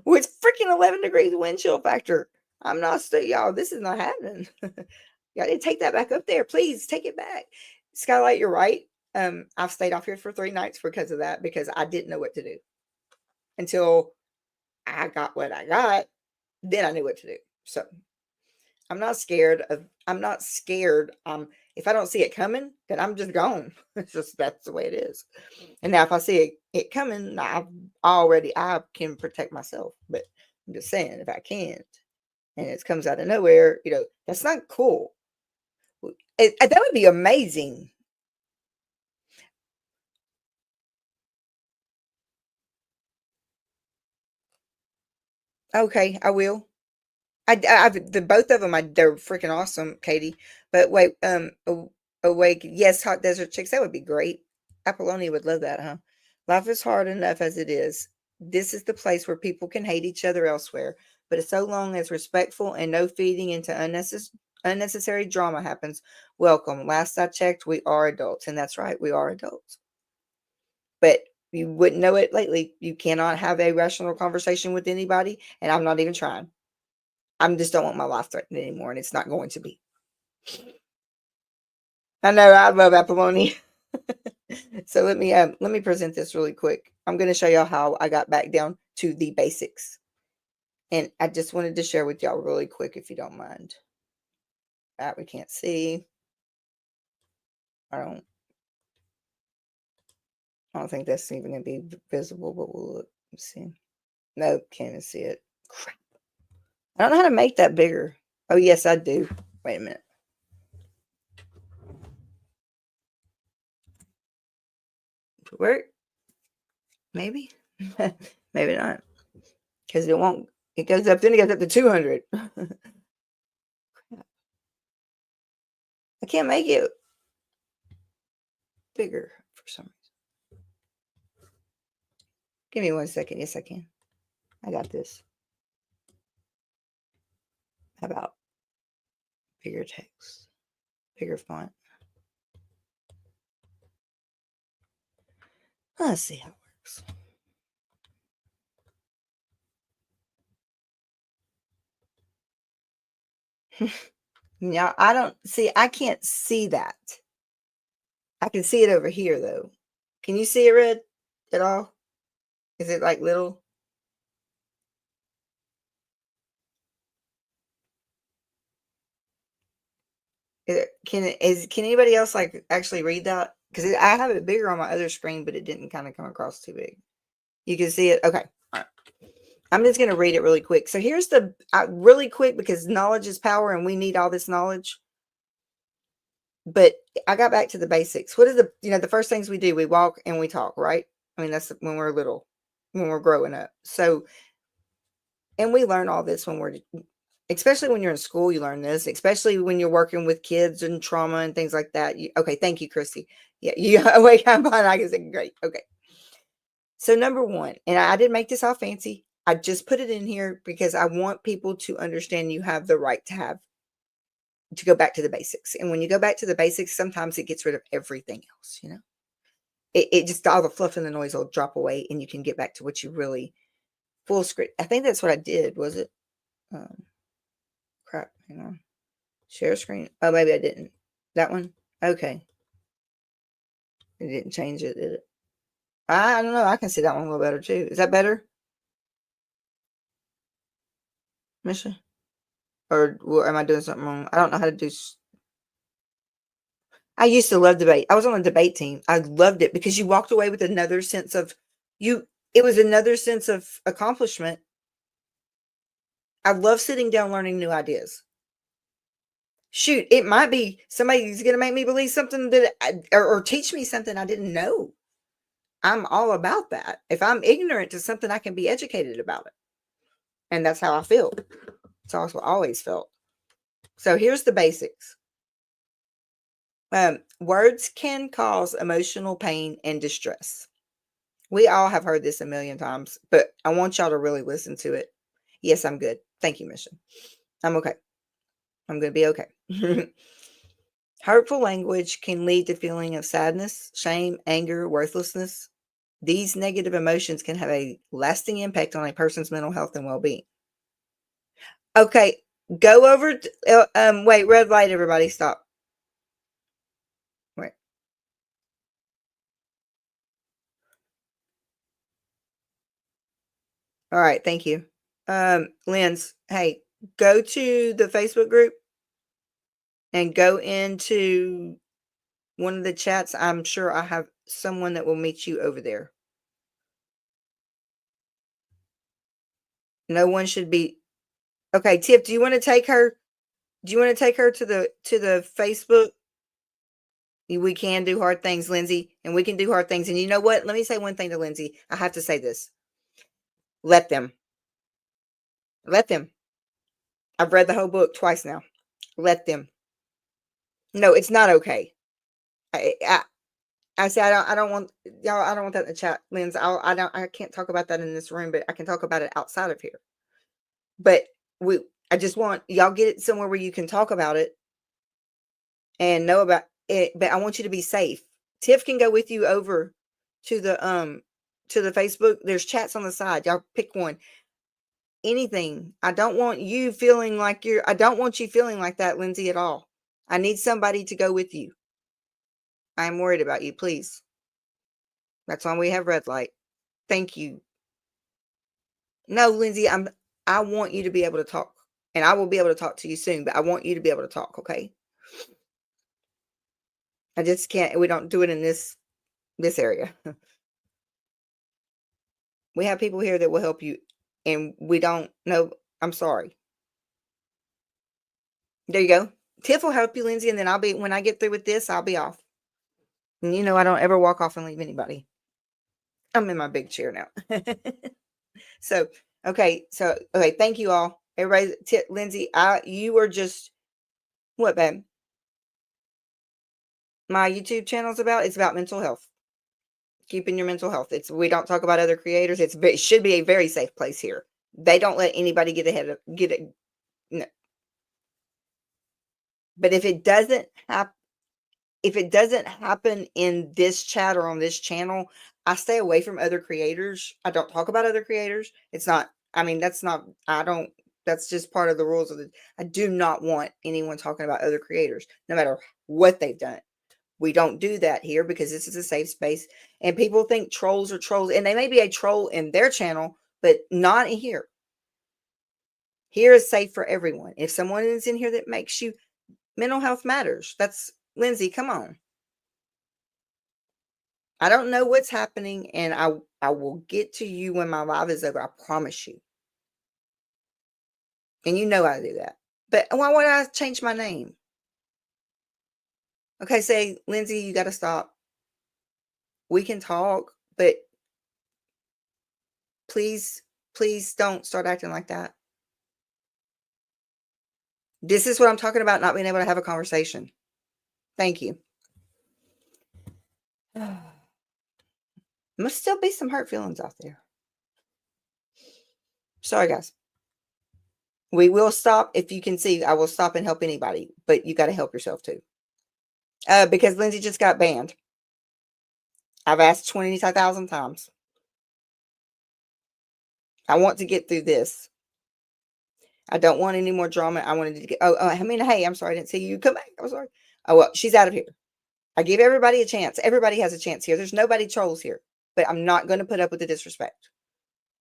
With freaking 11 degrees wind chill factor. I'm not y'all. This is not happening. Y'all need to take that back up there, please. Take it back. Skylight, you're right. I've stayed off here for 3 nights because of that, because I didn't know what to do until I got what I got. Then I knew what to do. So I'm not scared. If I don't see it coming, then I'm just gone. It's just, that's the way it is. And now if I see it coming, I can protect myself. But I'm just saying, if I can't, and it comes out of nowhere, that's not cool. That would be amazing. Okay, I will. The both of them, they're freaking awesome, Katie. But wait, awake, yes, hot desert chicks. That would be great. Apollonia would love that, huh? Life is hard enough as it is. This is the place where people can hate each other elsewhere, but it's so long as respectful and no feeding into unnecessary drama happens. Welcome. Last I checked, we are adults, and that's right, we are adults. But you wouldn't know it lately. You cannot have a rational conversation with anybody, and I'm not even trying. I just don't want my life threatened anymore, and it's not going to be. I know, I love Apollonia. So let me present this really quick. I'm going to show y'all how I got back down to the basics. And I just wanted to share with y'all really quick, if you don't mind. That we can't see. I don't think that's even going to be visible, but we'll look. Let's see. Nope, can't even see it. Crap. I don't know how to make that bigger. Oh, yes, I do. Wait a minute. Work? Maybe? Maybe not. Because it won't. It goes up, then it goes up to 200. I can't make it bigger for some reason. Give me 1 second. Yes, I can. I got this. How about bigger text, bigger font? Let's see how it works. Now, I can't see that. I can see it over here, though. Can you see it, Red, at all? Is it like little? Can anybody else like actually read that? Because I have it bigger on my other screen, but it didn't kind of come across too big. You can see it? Okay. All right. I'm just going to read it really quick. So here's the, really quick, because knowledge is power and we need all this knowledge. But I got back to the basics. What is the first things we do? We walk and we talk, right? I mean, that's when we're little, when we're growing up. So, and we learn all this especially when you're in school, you learn this, especially when you're working with kids and trauma and things like that. Okay. Thank you, Christy. Yeah. You wake up on, I can say, great. Okay. So number one, and I didn't make this all fancy. I just put it in here because I want people to understand you have the right to go back to the basics. And when you go back to the basics, sometimes it gets rid of everything else, It just, all the fluff and the noise will drop away and you can get back to what you really, full script. I think that's what I did, was it? Crap, hang on. Share screen. Oh, maybe I didn't. That one? Okay. It didn't change it, did it? I don't know. I can see that one a little better too. Is that better, Misha? Or am I doing something wrong? I don't know how to do. I used to love debate. I was on a debate team. I loved it because you walked away with another sense of it was another sense of accomplishment. I love sitting down learning new ideas. Shoot, it might be somebody's going to make me believe something that or teach me something I didn't know. I'm all about that. If I'm ignorant to something, I can be educated about it. And that's how I feel. It's also always felt. So here's the basics. Words can cause emotional pain and distress. We all have heard this a million times, but I want y'all to really listen to it. Yes, I'm good. Thank you, Mission. I'm okay. I'm going to be okay. Hurtful language can lead to feeling of sadness, shame, anger, worthlessness. These negative emotions can have a lasting impact on a person's mental health and well-being. Okay, go over. Wait, red light, everybody, stop. Wait. All right, thank you. Linz, hey, go to the Facebook group and go into one of the chats. I'm sure I have someone that will meet you over there. No one should be. Okay, Tiff, do you want to take her? Do you want to take her to the Facebook? We can do hard things, Lindsay, and we can do hard things. And you know what? Let me say one thing to Lindsay. I have to say this. Let them. Let them. I've read the whole book twice now. Let them. No, it's not okay. I say I don't want y'all. I don't want that in the chat, Linz. I can't talk about that in this room, but I can talk about it outside of here. But I just want y'all get it somewhere where you can talk about it and know about it. But I want you to be safe. Tiff can go with you over to the Facebook. There's chats on the side. Y'all pick one. Anything. I don't want you feeling like I don't want you feeling like that, Lindsay, at all. I need somebody to go with you. I'm worried about you, please. That's why we have red light. Thank you. No, Lindsay, I want you to be able to talk. And I will be able to talk to you soon, but I want you to be able to talk, okay? I just can't. We don't do it in this area. We have people here that will help you, and we don't know. I'm sorry. There you go. Tiff will help you, Lindsay, and then when I get through with this, I'll be off. And you know, I don't ever walk off and leave anybody. I'm in my big chair now. So, okay. Thank you all. Everybody, Lindsay, you were just, what, babe? My YouTube channel is about? It's about mental health. Keeping your mental health. We don't talk about other creators. It should be a very safe place here. They don't let anybody get it. No. But if it doesn't happen in this chat or on this channel, I stay away from other creators. I don't talk about other creators. It's not, I mean, that's just part of the rules I do not want anyone talking about other creators, no matter what they've done. We don't do that here because this is a safe space, and people think trolls are trolls, and they may be a troll in their channel, but not in here. Here is safe for everyone. If someone is in here that makes you, mental health matters. That's Lindsay. Come on. I don't know what's happening, and I will get to you when my live is over. I promise you. And you know I do that. But why would I change my name? Okay, say, Lindsay, you got to stop. We can talk, but please don't start acting like that. This is what I'm talking about, not being able to have a conversation. Thank you. Must still be some hurt feelings out there. Sorry, guys. We will stop. If you can see, I will stop and help anybody, but you got to help yourself too. Because Lindsay just got banned. I've asked 20,000 times. I want to get through this. I don't want any more drama. I wanted to get, hey, I'm sorry. I didn't see you come back. I'm sorry. Oh, well, she's out of here. I give everybody a chance. Everybody has a chance here. There's nobody trolls here, but I'm not going to put up with the disrespect.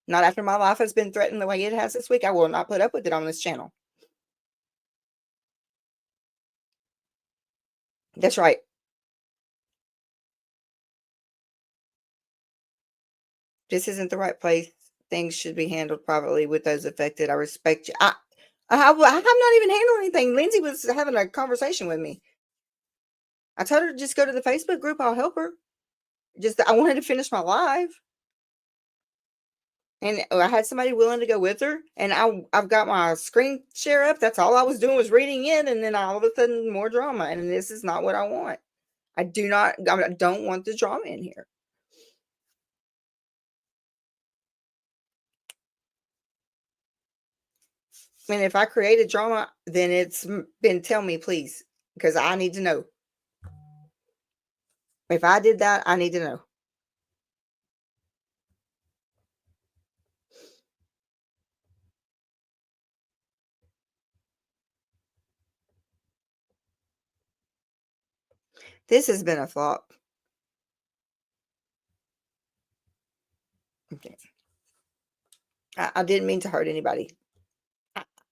Not after my life has been threatened the way it has this week. I will not put up with it on this channel. That's right. This isn't the right place. Things should be handled privately with those affected. I respect you. I'm not even handling anything. Lindsay was having a conversation with me. I told her to just go to the Facebook group. I'll help her. I wanted to finish my live. And I had somebody willing to go with her, and I've got my screen share up. That's all I was doing was reading in, and then all of a sudden more drama, and this is not what I want. I don't want the drama in here. And if I created drama, then tell me, please, because I need to know. If I did that, I need to know. This has been a flop. Okay. I didn't mean to hurt anybody.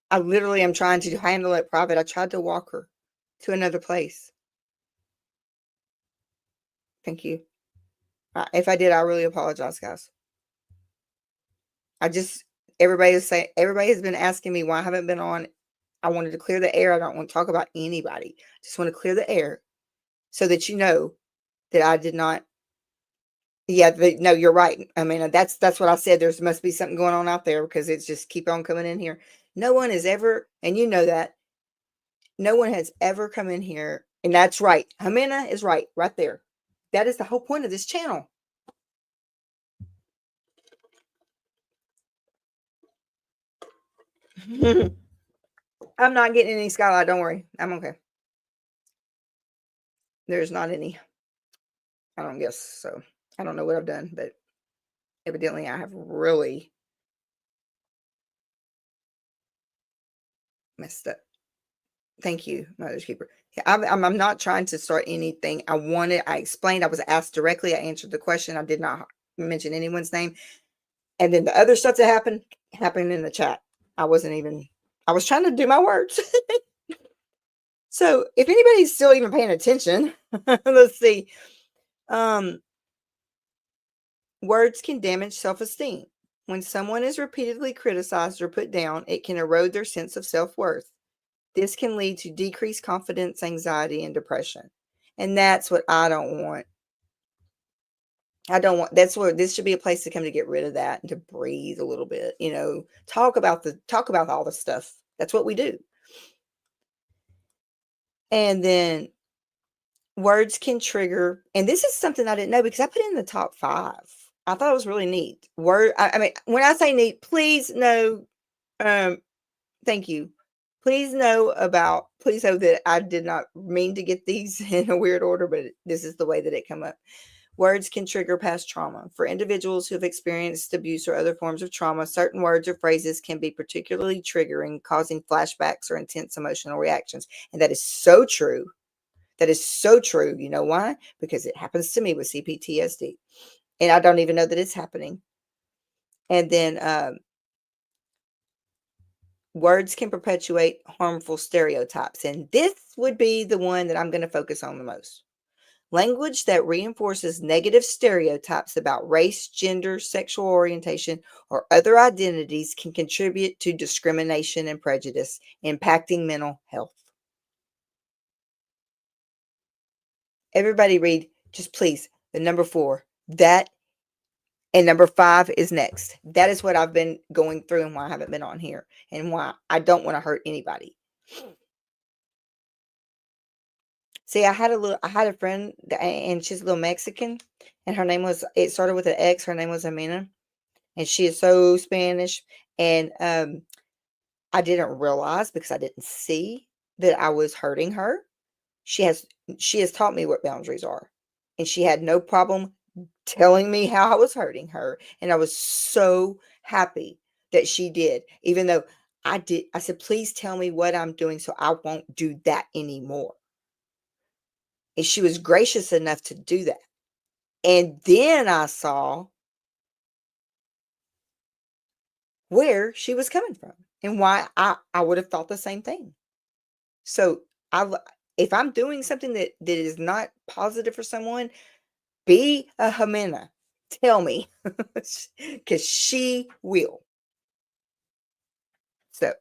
I literally am trying to handle it private. I tried to walk her to another place. Thank you. If I did, I really apologize, guys. Everybody has been asking me why I haven't been on. I wanted to clear the air. I don't want to talk about anybody. Just want to clear the air so that you know that I did not. Yeah, no, you're right. I mean, that's what I said. There must be something going on out there because it's just keep on coming in here. No one has ever, and you know that, no one has ever come in here, and that's right. Jimena is right there. That is the whole point of this channel. I'm not getting any skylight. Don't worry. I'm okay. There's not any. I don't guess so. I don't know what I've done, but evidently I have really messed up. Thank you, Mother's Keeper. Yeah, I'm not trying to start anything. I explained. I was asked directly. I answered the question. I did not mention anyone's name. And then the other stuff that happened in the chat. I was trying to do my words. So if anybody's still even paying attention, let's see. Words can damage self-esteem. When someone is repeatedly criticized or put down, it can erode their sense of self-worth. This can lead to decreased confidence, anxiety, and depression. And that's what I don't want. That's where this should be a place to come to get rid of that and to breathe a little bit, talk about all the stuff. That's what we do. And then words can trigger, and this is something I didn't know because I put it in the top 5. I thought it was really neat. I mean, when I say neat, please know, thank you. Please know that I did not mean to get these in a weird order, but this is the way that it come up. Words can trigger past trauma. For individuals who have experienced abuse or other forms of trauma, certain words or phrases can be particularly triggering, causing flashbacks or intense emotional reactions. And that is so true. That is so true. You know why? Because it happens to me with CPTSD. And I don't even know that it's happening. And then words can perpetuate harmful stereotypes. And this would be the one that I'm going to focus on the most. Language that reinforces negative stereotypes about race, gender, sexual orientation, or other identities can contribute to discrimination and prejudice, impacting mental health. Everybody read, just please, the number 4. That and number 5 is next. That is what I've been going through and why I haven't been on here and why I don't want to hurt anybody. See, I had a friend, and she's a little Mexican, and it started with an X. Her name was Amina, and she is so Spanish. And I didn't realize, because I didn't see, that I was hurting her. She has taught me what boundaries are, and she had no problem telling me how I was hurting her. And I was so happy that she did, even though I said, please tell me what I'm doing so I won't do that anymore. And she was gracious enough to do that. And then I saw where she was coming from and why I would have thought the same thing. So if I'm doing something that is not positive for someone, be a Jimena. Tell me, because she will. So,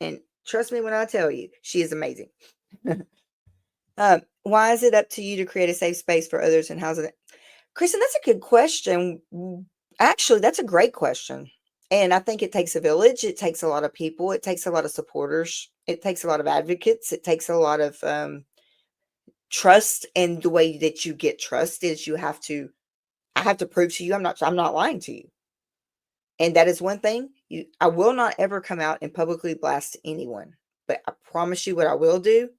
and trust me when I tell you, she is amazing. Why is it up to you to create a safe space for others, and how's it? Kristen, that's a good question. Actually, that's a great question. And I think it takes a village. It takes a lot of people. It takes a lot of supporters. It takes a lot of advocates. It takes a lot of trust. And the way that you get trust is I have to prove to you I'm not lying to you. And that is one thing. I will not ever come out and publicly blast anyone. But I promise you what I will do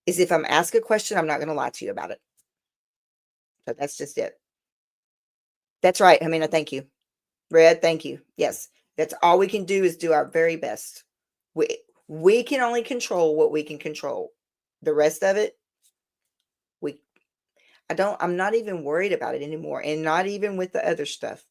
is if I'm asked a question, I'm not going to lie to you about it. So that's just it. That's right. I mean, I thank you. Red, thank you. Yes, that's all we can do is do our very best. We can only control what we can control. The rest of it, I'm not even worried about it anymore. And not even with the other stuff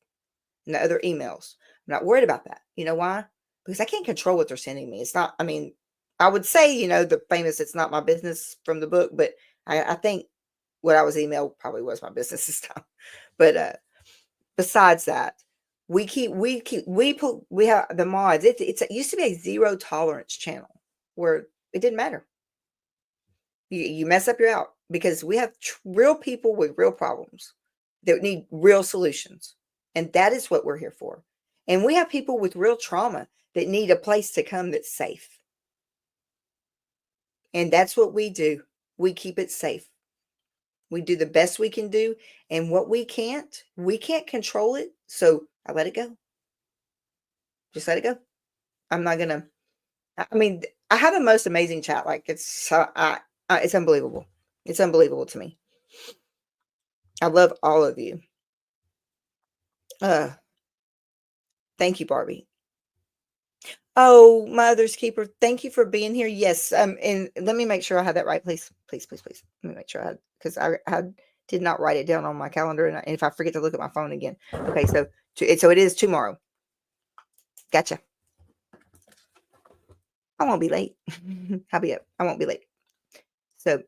and the other emails. I'm not worried about that. You know why? Because I can't control what they're sending me. It's not, I mean, I would say, the famous "it's not my business" from the book, but I think what I was emailed probably was my business this time. But besides that, we have the mods. It used to be a zero tolerance channel where it didn't matter. You mess up, you're out, because we have real people with real problems that need real solutions. And that is what we're here for. And we have people with real trauma that need a place to come that's safe. And that's what we do. We keep it safe. We do the best we can do. And what we can't control it. So I let it go. Just let it go. I'm not going to, I mean, I have the most amazing chat. Like it's unbelievable. It's unbelievable to me. I love all of you. Thank you, Barbie. Oh, Mother's Keeper, thank you for being here. Yes, and let me make sure I have that right, please. Please. Let me make sure I had, because I did not write it down on my calendar, and if I forget to look at my phone again. Okay, so it is tomorrow. Gotcha. I won't be late. I'll be up. I won't be late. So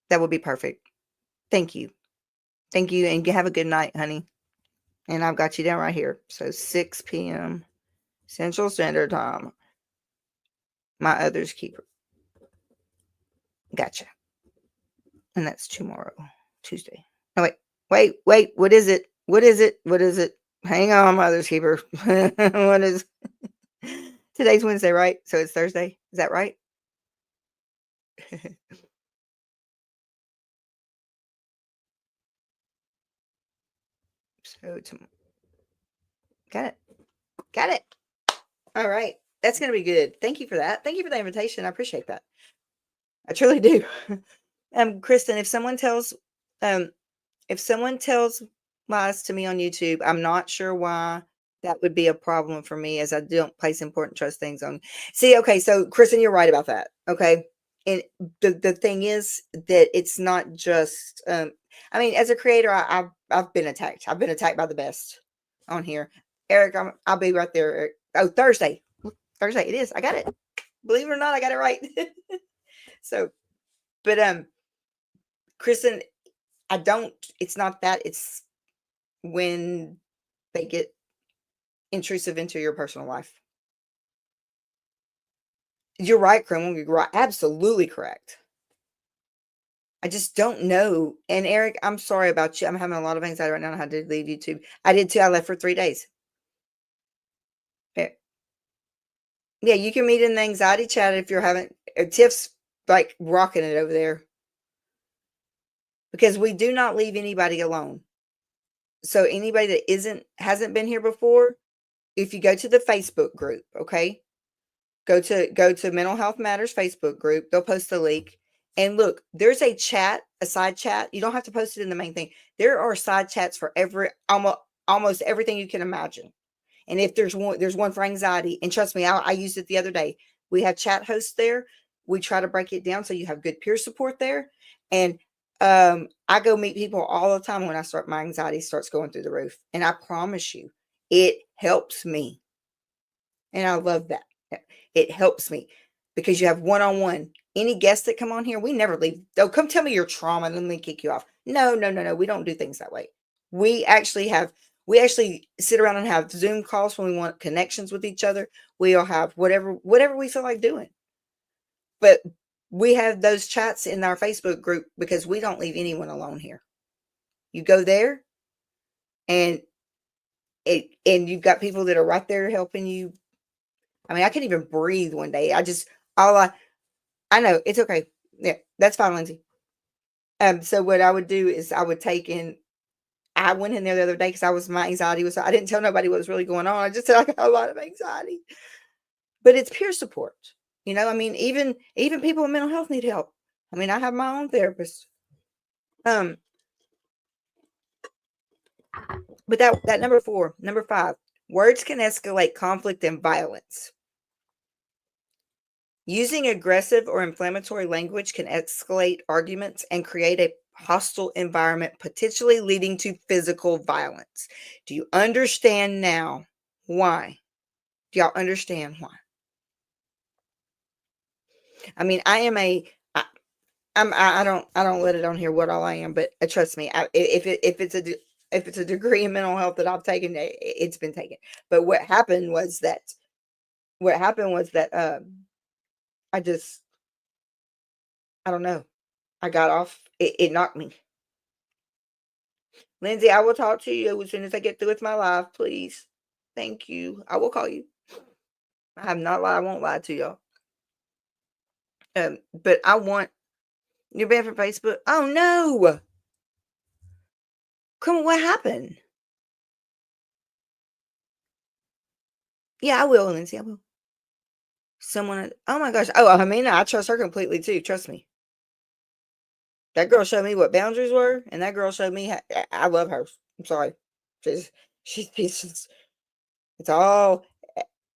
that would be perfect. Thank you. Thank you, and have a good night, honey. And I've got you down right here. So 6 p.m. Central Standard Time. My Other's Keeper. Gotcha. And that's tomorrow, Tuesday. Oh, wait. What is it? What is it? Hang on, Mother's Keeper. What is today's Wednesday, right? So it's Thursday. Is that right? So got it. All right. That's going to be good. Thank you for that. Thank you for the invitation. I appreciate that. I truly do. Kristen, if someone tells lies to me on YouTube, I'm not sure why that would be a problem for me, as I don't place important trust things on. See, okay, so Kristen, you're right about that. Okay. And the thing is that it's not just I mean, as a creator, I've been attacked. I've been attacked by the best on here. Eric, I'll be right there. Eric. Oh, Thursday it is. I got it. Believe it or not, I got it right. So, but Kristen, it's not that, it's when they get intrusive into your personal life. You're right, Criminal. You're right. Absolutely correct. I just don't know. And Eric, I'm sorry about you. I'm having a lot of anxiety right now on how to leave YouTube. I did too. I left for 3 days. Yeah, you can meet in the anxiety chat if you're having Tiff's like rocking it over there. Because we do not leave anybody alone. So anybody that hasn't been here before, if you go to the Facebook group, okay? Go to Mental Health Matters Facebook group. They'll post the link. And look, there's a side chat. You don't have to post it in the main thing. There are side chats for almost everything you can imagine. And if there's one for anxiety, and trust me, I used it the other day. We have chat hosts there. We try to break it down so you have good peer support there. And I go meet people all the time when my anxiety starts going through the roof. And I promise you, it helps me. And I love that. It helps me because you have one-on-one. Any guests that come on here, we never leave. Oh, come tell me your trauma and let me kick you off. No. We don't do things that way. We actually sit around and have Zoom calls when we want connections with each other. We'll have whatever we feel like doing. But we have those chats in our Facebook group because we don't leave anyone alone here. You go there, and you've got people that are right there helping you. I mean, I couldn't even breathe one day. I know it's okay. Yeah, that's fine, Lindsay. So what I would do is I would take in. I went in there the other day because my anxiety was. I didn't tell nobody what was really going on. I just said I got a lot of anxiety, but it's peer support. I mean, even people with mental health need help. I mean, I have my own therapist. But that number 4, number 5, words can escalate conflict and violence. Using aggressive or inflammatory language can escalate arguments and create a hostile environment, potentially leading to physical violence. Do you understand now why? Do y'all understand why? I mean, I don't let it on here what all I am, but trust me, if it's a degree in mental health that I've taken, it's been taken. But what happened was that I just, I don't know. I got off. It knocked me. Lindsay, I will talk to you as soon as I get through with my life, please. Thank you. I will call you. I have not lied. I won't lie to y'all. But I want you're banned from Facebook. Oh no! Come on, what happened? Yeah, I will, Lindsay. I will. Someone. Oh my gosh. Oh, I mean, I trust her completely too. Trust me. That girl showed me what boundaries were, and that girl showed me. I love her. I'm sorry. She's just. It's all.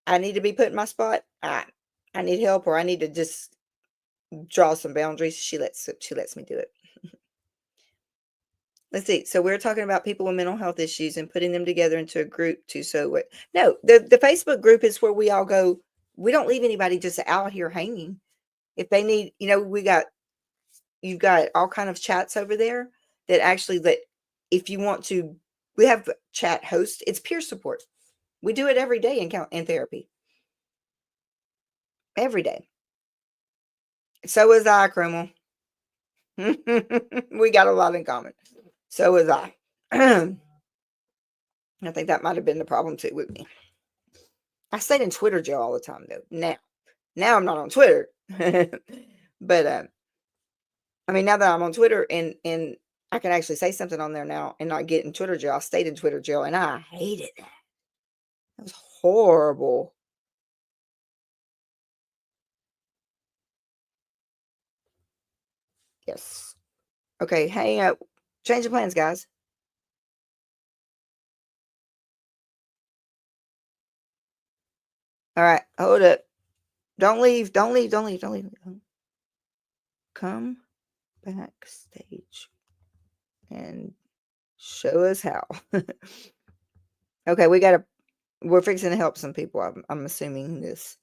I need to be put in my spot. I need help, or I need to just draw some boundaries. She lets me do it. Let's see. So we're talking about people with mental health issues and putting them together into a group no, the Facebook group is where we all go. We don't leave anybody just out here hanging. If they need, you've got all kind of chats over there that if you want to, we have chat hosts. It's peer support. We do it every day in therapy. Every day. So is I, Kreml. We got a lot in common. So is I. I think that might have been the problem too with me. I stayed in Twitter jail all the time though. Now I'm not on Twitter. But I mean, now that I'm on Twitter and I can actually say something on there now and not get in Twitter jail. I stayed in Twitter jail and I hated that. That was horrible. Yes. Okay, hang up. Change the plans, guys. All right, hold up. Don't leave. Don't leave. Don't leave. Don't leave. Come backstage and show us how. Okay, we're fixing to help some people. I'm assuming this.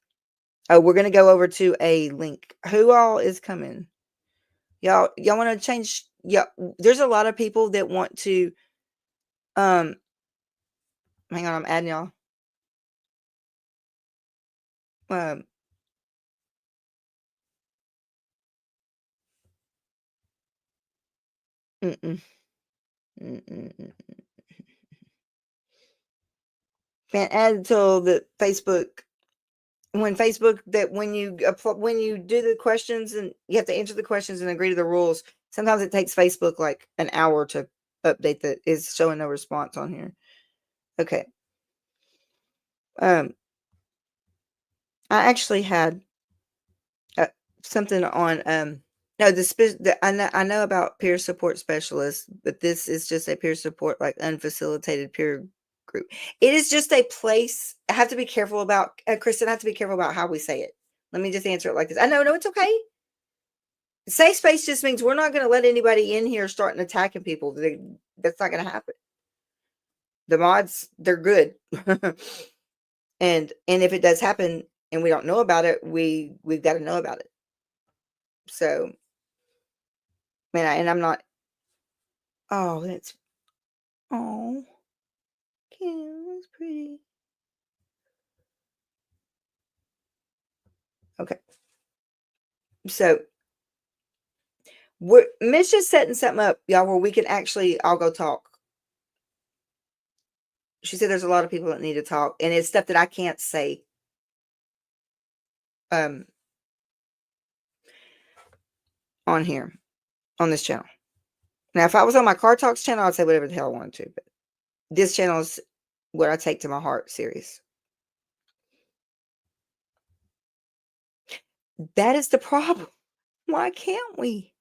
Oh, we're gonna go over to a link. Who all is coming? Y'all want to change? Yeah, there's a lot of people that want to. Hang on, I'm adding y'all. Um, mm-mm, mm-mm. Can't add until the Facebook. When you do the questions and you have to answer the questions and agree to the rules, sometimes it takes Facebook like an hour to update that is showing no response on here. Okay. I actually had something on no I know about peer support specialists, but this is just a peer support like unfacilitated peer group. It is just a place. I have to be careful about Kristen. I have to be careful about how we say it. Let me just answer it like this. I know, no, it's okay. Safe space just means we're not going to let anybody in here starting attacking people. That's not going to happen. The mods, they're good. And if it does happen and we don't know about it, we've got to know about it. So, man, and I'm not. Oh, that's. Oh, Kim, that's pretty. Okay. So, Mitch is setting something up, y'all, where we can actually all go talk. She said there's a lot of people that need to talk, and it's stuff that I can't say. On here, on this channel. Now, if I was on my Car Talks channel, I'd say whatever the hell I wanted to, but this channel is what I take to my heart serious. That is the problem. Why can't we?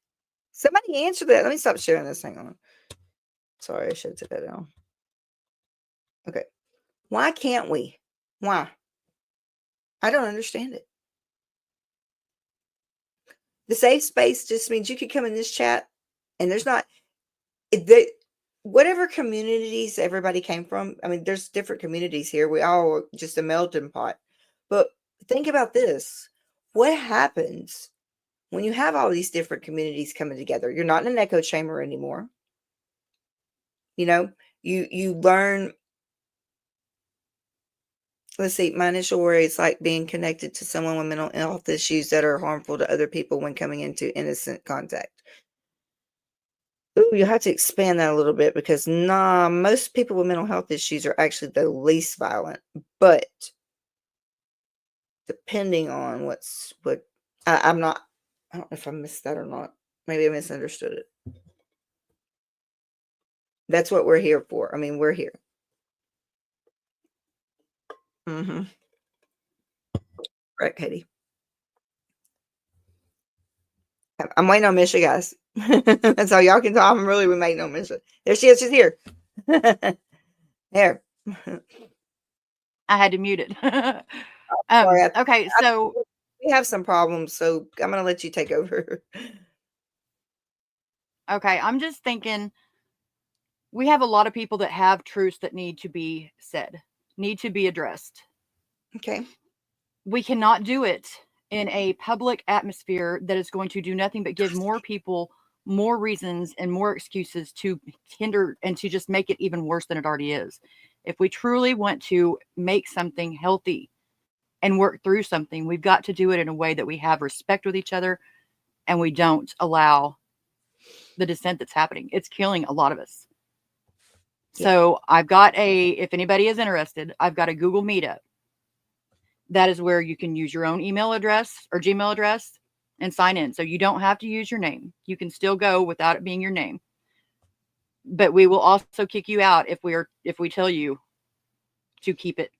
Somebody answer that. Let me stop sharing this. Hang on. Sorry, I should have took that down. Okay. Why can't we? Why? I don't understand it. The safe space just means you could come in this chat and there's not whatever communities everybody came from. I mean, there's different communities here. We all are just a melting pot. But think about this. What happens when you have all these different communities coming together? You're not in an echo chamber anymore. You know, you learn. Let's see, my initial worry is like being connected to someone with mental health issues that are harmful to other people when coming into innocent contact. Ooh, you have to expand that a little bit because most people with mental health issues are actually the least violent, but depending on I'm not, I don't know if I missed that or not. Maybe I misunderstood it. That's what we're here for. I mean, we're here. Right, Katie. I'm waiting on Misha, guys. That's all y'all can tell. I'm really waiting on Misha. There she is. She's here. There. I had to mute it. Sorry, okay, so we have some problems, so I'm going to let you take over. Okay, I'm just thinking we have a lot of people that have truths that need to be said, need to be addressed. Okay. We cannot do it in a public atmosphere that is going to do nothing but give more people more reasons and more excuses to hinder and to just make it even worse than it already is. If we truly want to make something healthy and work through something, we've got to do it in a way that we have respect with each other and we don't allow the dissent that's happening. It's killing a lot of us. Yeah. So I've got if anybody is interested, I've got a Google Meetup. That is where you can use your own email address or Gmail address and sign in. So you don't have to use your name. You can still go without it being your name. But we will also kick you out if we tell you to keep it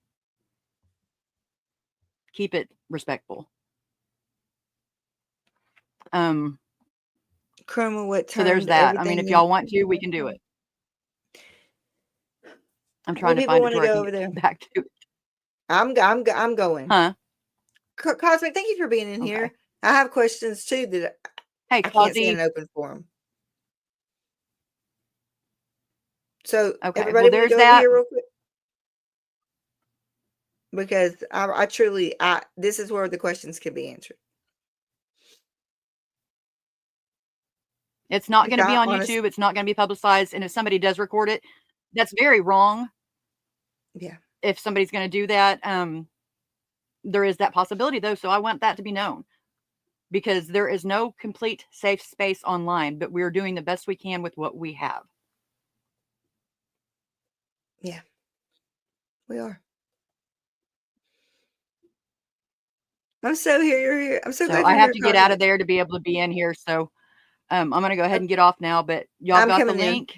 respectful. Chroma, what time? So there's that. I mean, if y'all want to, we can do it. I'm trying to find it where I can get back to it. I'm going. Huh? Cosmic, thank you for being in here. I have questions too that I can't see in an open forum. So everybody want to go over here real quick? Because I truly, this is where the questions can be answered. It's not going to be on YouTube. It's not going to be publicized. And if somebody does record it, that's very wrong. Yeah. If somebody's going to do that, there is that possibility though. So I want that to be known because there is no complete safe space online, but we're doing the best we can with what we have. Yeah, we are. I'm so here. You're here. I'm so glad I have to get out of there to be able to be in here. So I'm going to go ahead and get off now, but y'all got the link.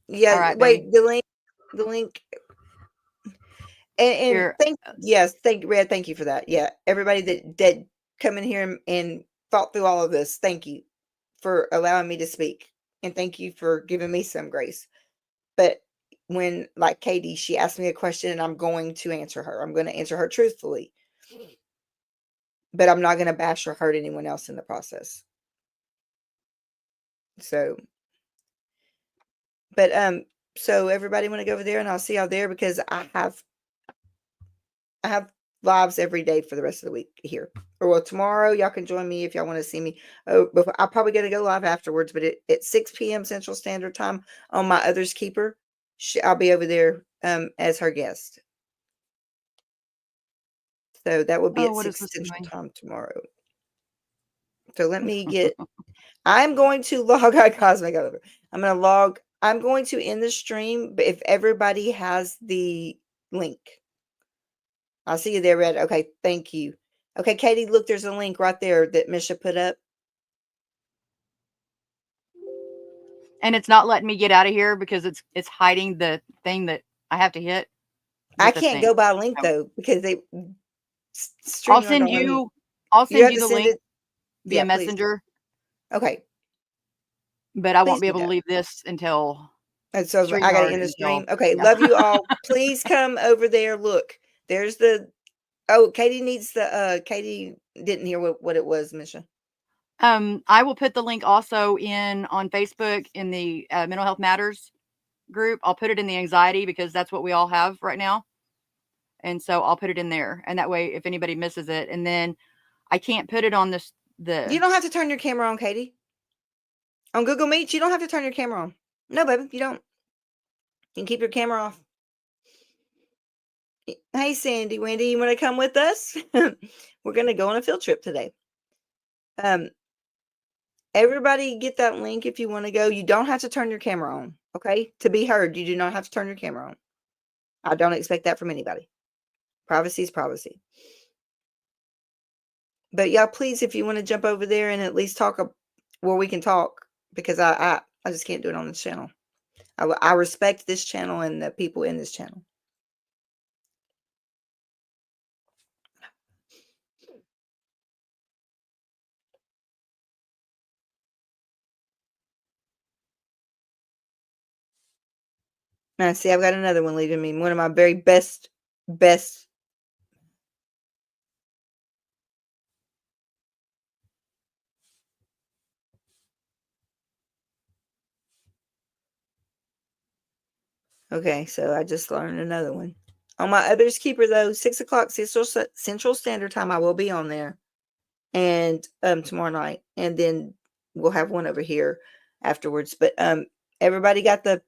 Yeah. All right, wait, baby. the link. And thank Red. Thank you for that. Yeah. Everybody that come in here and thought through all of this. Thank you for allowing me to speak. And thank you for giving me some grace. But when, like Katie, she asked me a question and I'm going to answer her. I'm going to answer her truthfully. But I'm not going to bash or hurt anyone else in the process. So, but, so everybody want to go over there and I'll see y'all there because I have lives every day for the rest of the week here. Or well, tomorrow y'all can join me if y'all want to see me. Oh, I'll probably get to go live afterwards, but at 6 p.m. Central Standard Time on my Others Keeper, I'll be over there as her guest. So that will be at 6 Central Time tomorrow. So let me get, I'm going to log out Cosmic over. I'm going to log. I'm going to end the stream, but if everybody has the link. I'll see you there, Red. Okay, thank you. Okay, Katie, look, there's a link right there that Misha put up. And it's not letting me get out of here because it's hiding the thing that I have to hit. I with the can't thing. go by link So though because they I'll StreamYard send don't let me. you I'll You send have you to the send link it. via Yeah, please. Messenger, Okay, but I please won't be do able to that. leave this until And so I got to StreamYard end the until stream. Okay, yeah. love you all. Please come over there. Look, there's the. Oh, Katie needs the. Katie didn't hear what it was, Misha. I will put the link also in on Facebook in the Mental Health Matters group. I'll put it in the anxiety because that's what we all have right now. And so I'll put it in there. And that way, if anybody misses it, and then I can't put it on this, You don't have to turn your camera on, Katie. On Google Meet, you don't have to turn your camera on. No, baby, you don't. You can keep your camera off. Hey, Sandy, Wendy, you want to come with us? We're going to go on a field trip today. Everybody get that link if you want to go. You don't have to turn your camera on, okay? To be heard, you do not have to turn your camera on. I don't expect that from anybody. Privacy is privacy. But yeah, please, if you want to jump over there and at least talk where we can talk, because I just can't do it on this channel. I respect this channel and the people in this channel. Now, see, I've got another one leaving me. One of my very best. Okay, so I just learned another one. On my Others Keeper, though, 6 o'clock Central Standard Time, I will be on there. And tomorrow night. And then we'll have one over here afterwards. But everybody got the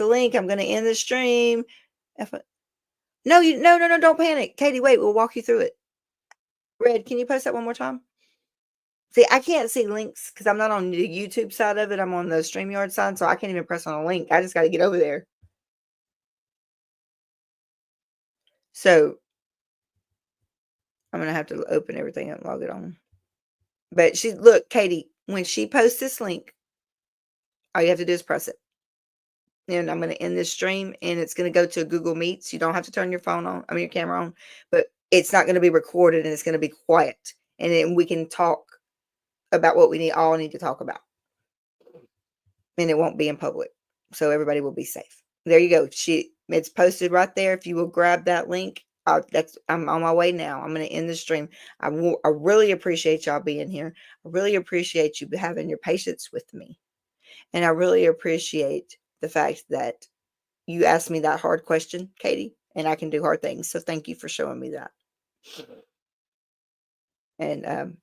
link. I'm gonna end the stream. No, don't panic. Katie, wait, we'll walk you through it. Red, can you post that one more time? See, I can't see links because I'm not on the YouTube side of it. I'm on the StreamYard side, so I can't even press on a link. I just got to get over there. So I'm going to have to open everything and log it on. But look, Katie, when she posts this link, all you have to do is press it. And I'm going to end this stream and it's going to go to Google Meets. You don't have to turn your phone on, your camera on, but it's not going to be recorded and it's going to be quiet. And then we can talk about what we all need to talk about. And it won't be in public. So everybody will be safe. There you go. It's posted right there. If you will grab that link, I'm on my way now. I'm going to end the stream. I really appreciate y'all being here. I really appreciate you having your patience with me. And I really appreciate the fact that you asked me that hard question, Katie, and I can do hard things. So thank you for showing me that. And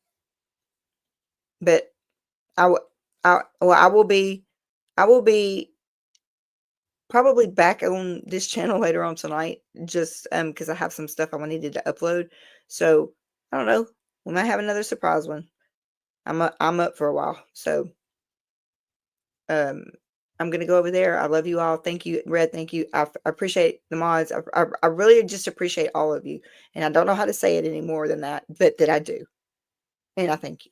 but I will be probably back on this channel later on tonight, just because I have some stuff I needed to upload. So I don't know. We might have another surprise one. I'm up for a while. So I'm gonna go over there. I love you all. Thank you, Red. Thank you. I appreciate the mods. I really just appreciate all of you. And I don't know how to say it any more than that, but that I do. And I thank you.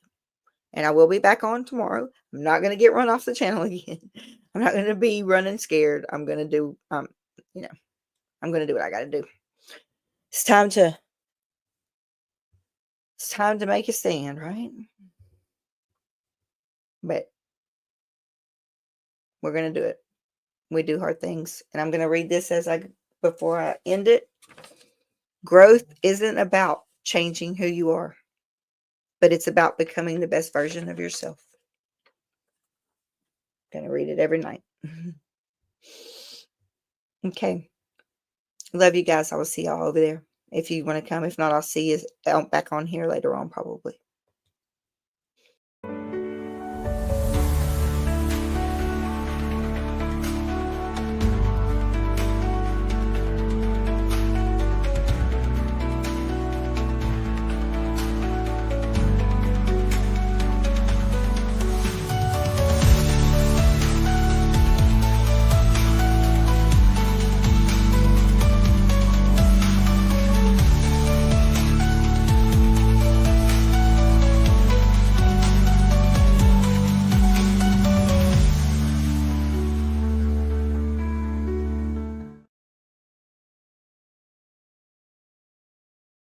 And I will be back on tomorrow. I'm not going to get run off the channel again. I'm not going to be running scared. I'm going to do, I'm going to do what I got to do. It's time to make a stand, right? But we're going to do it. We do hard things. And I'm going to read this before I end it. Growth isn't about changing who you are, but it's about becoming the best version of yourself. I'm going to read it every night. Okay. Love you guys. I will see y'all over there if you want to come. If not, I'll see you back on here later on, probably.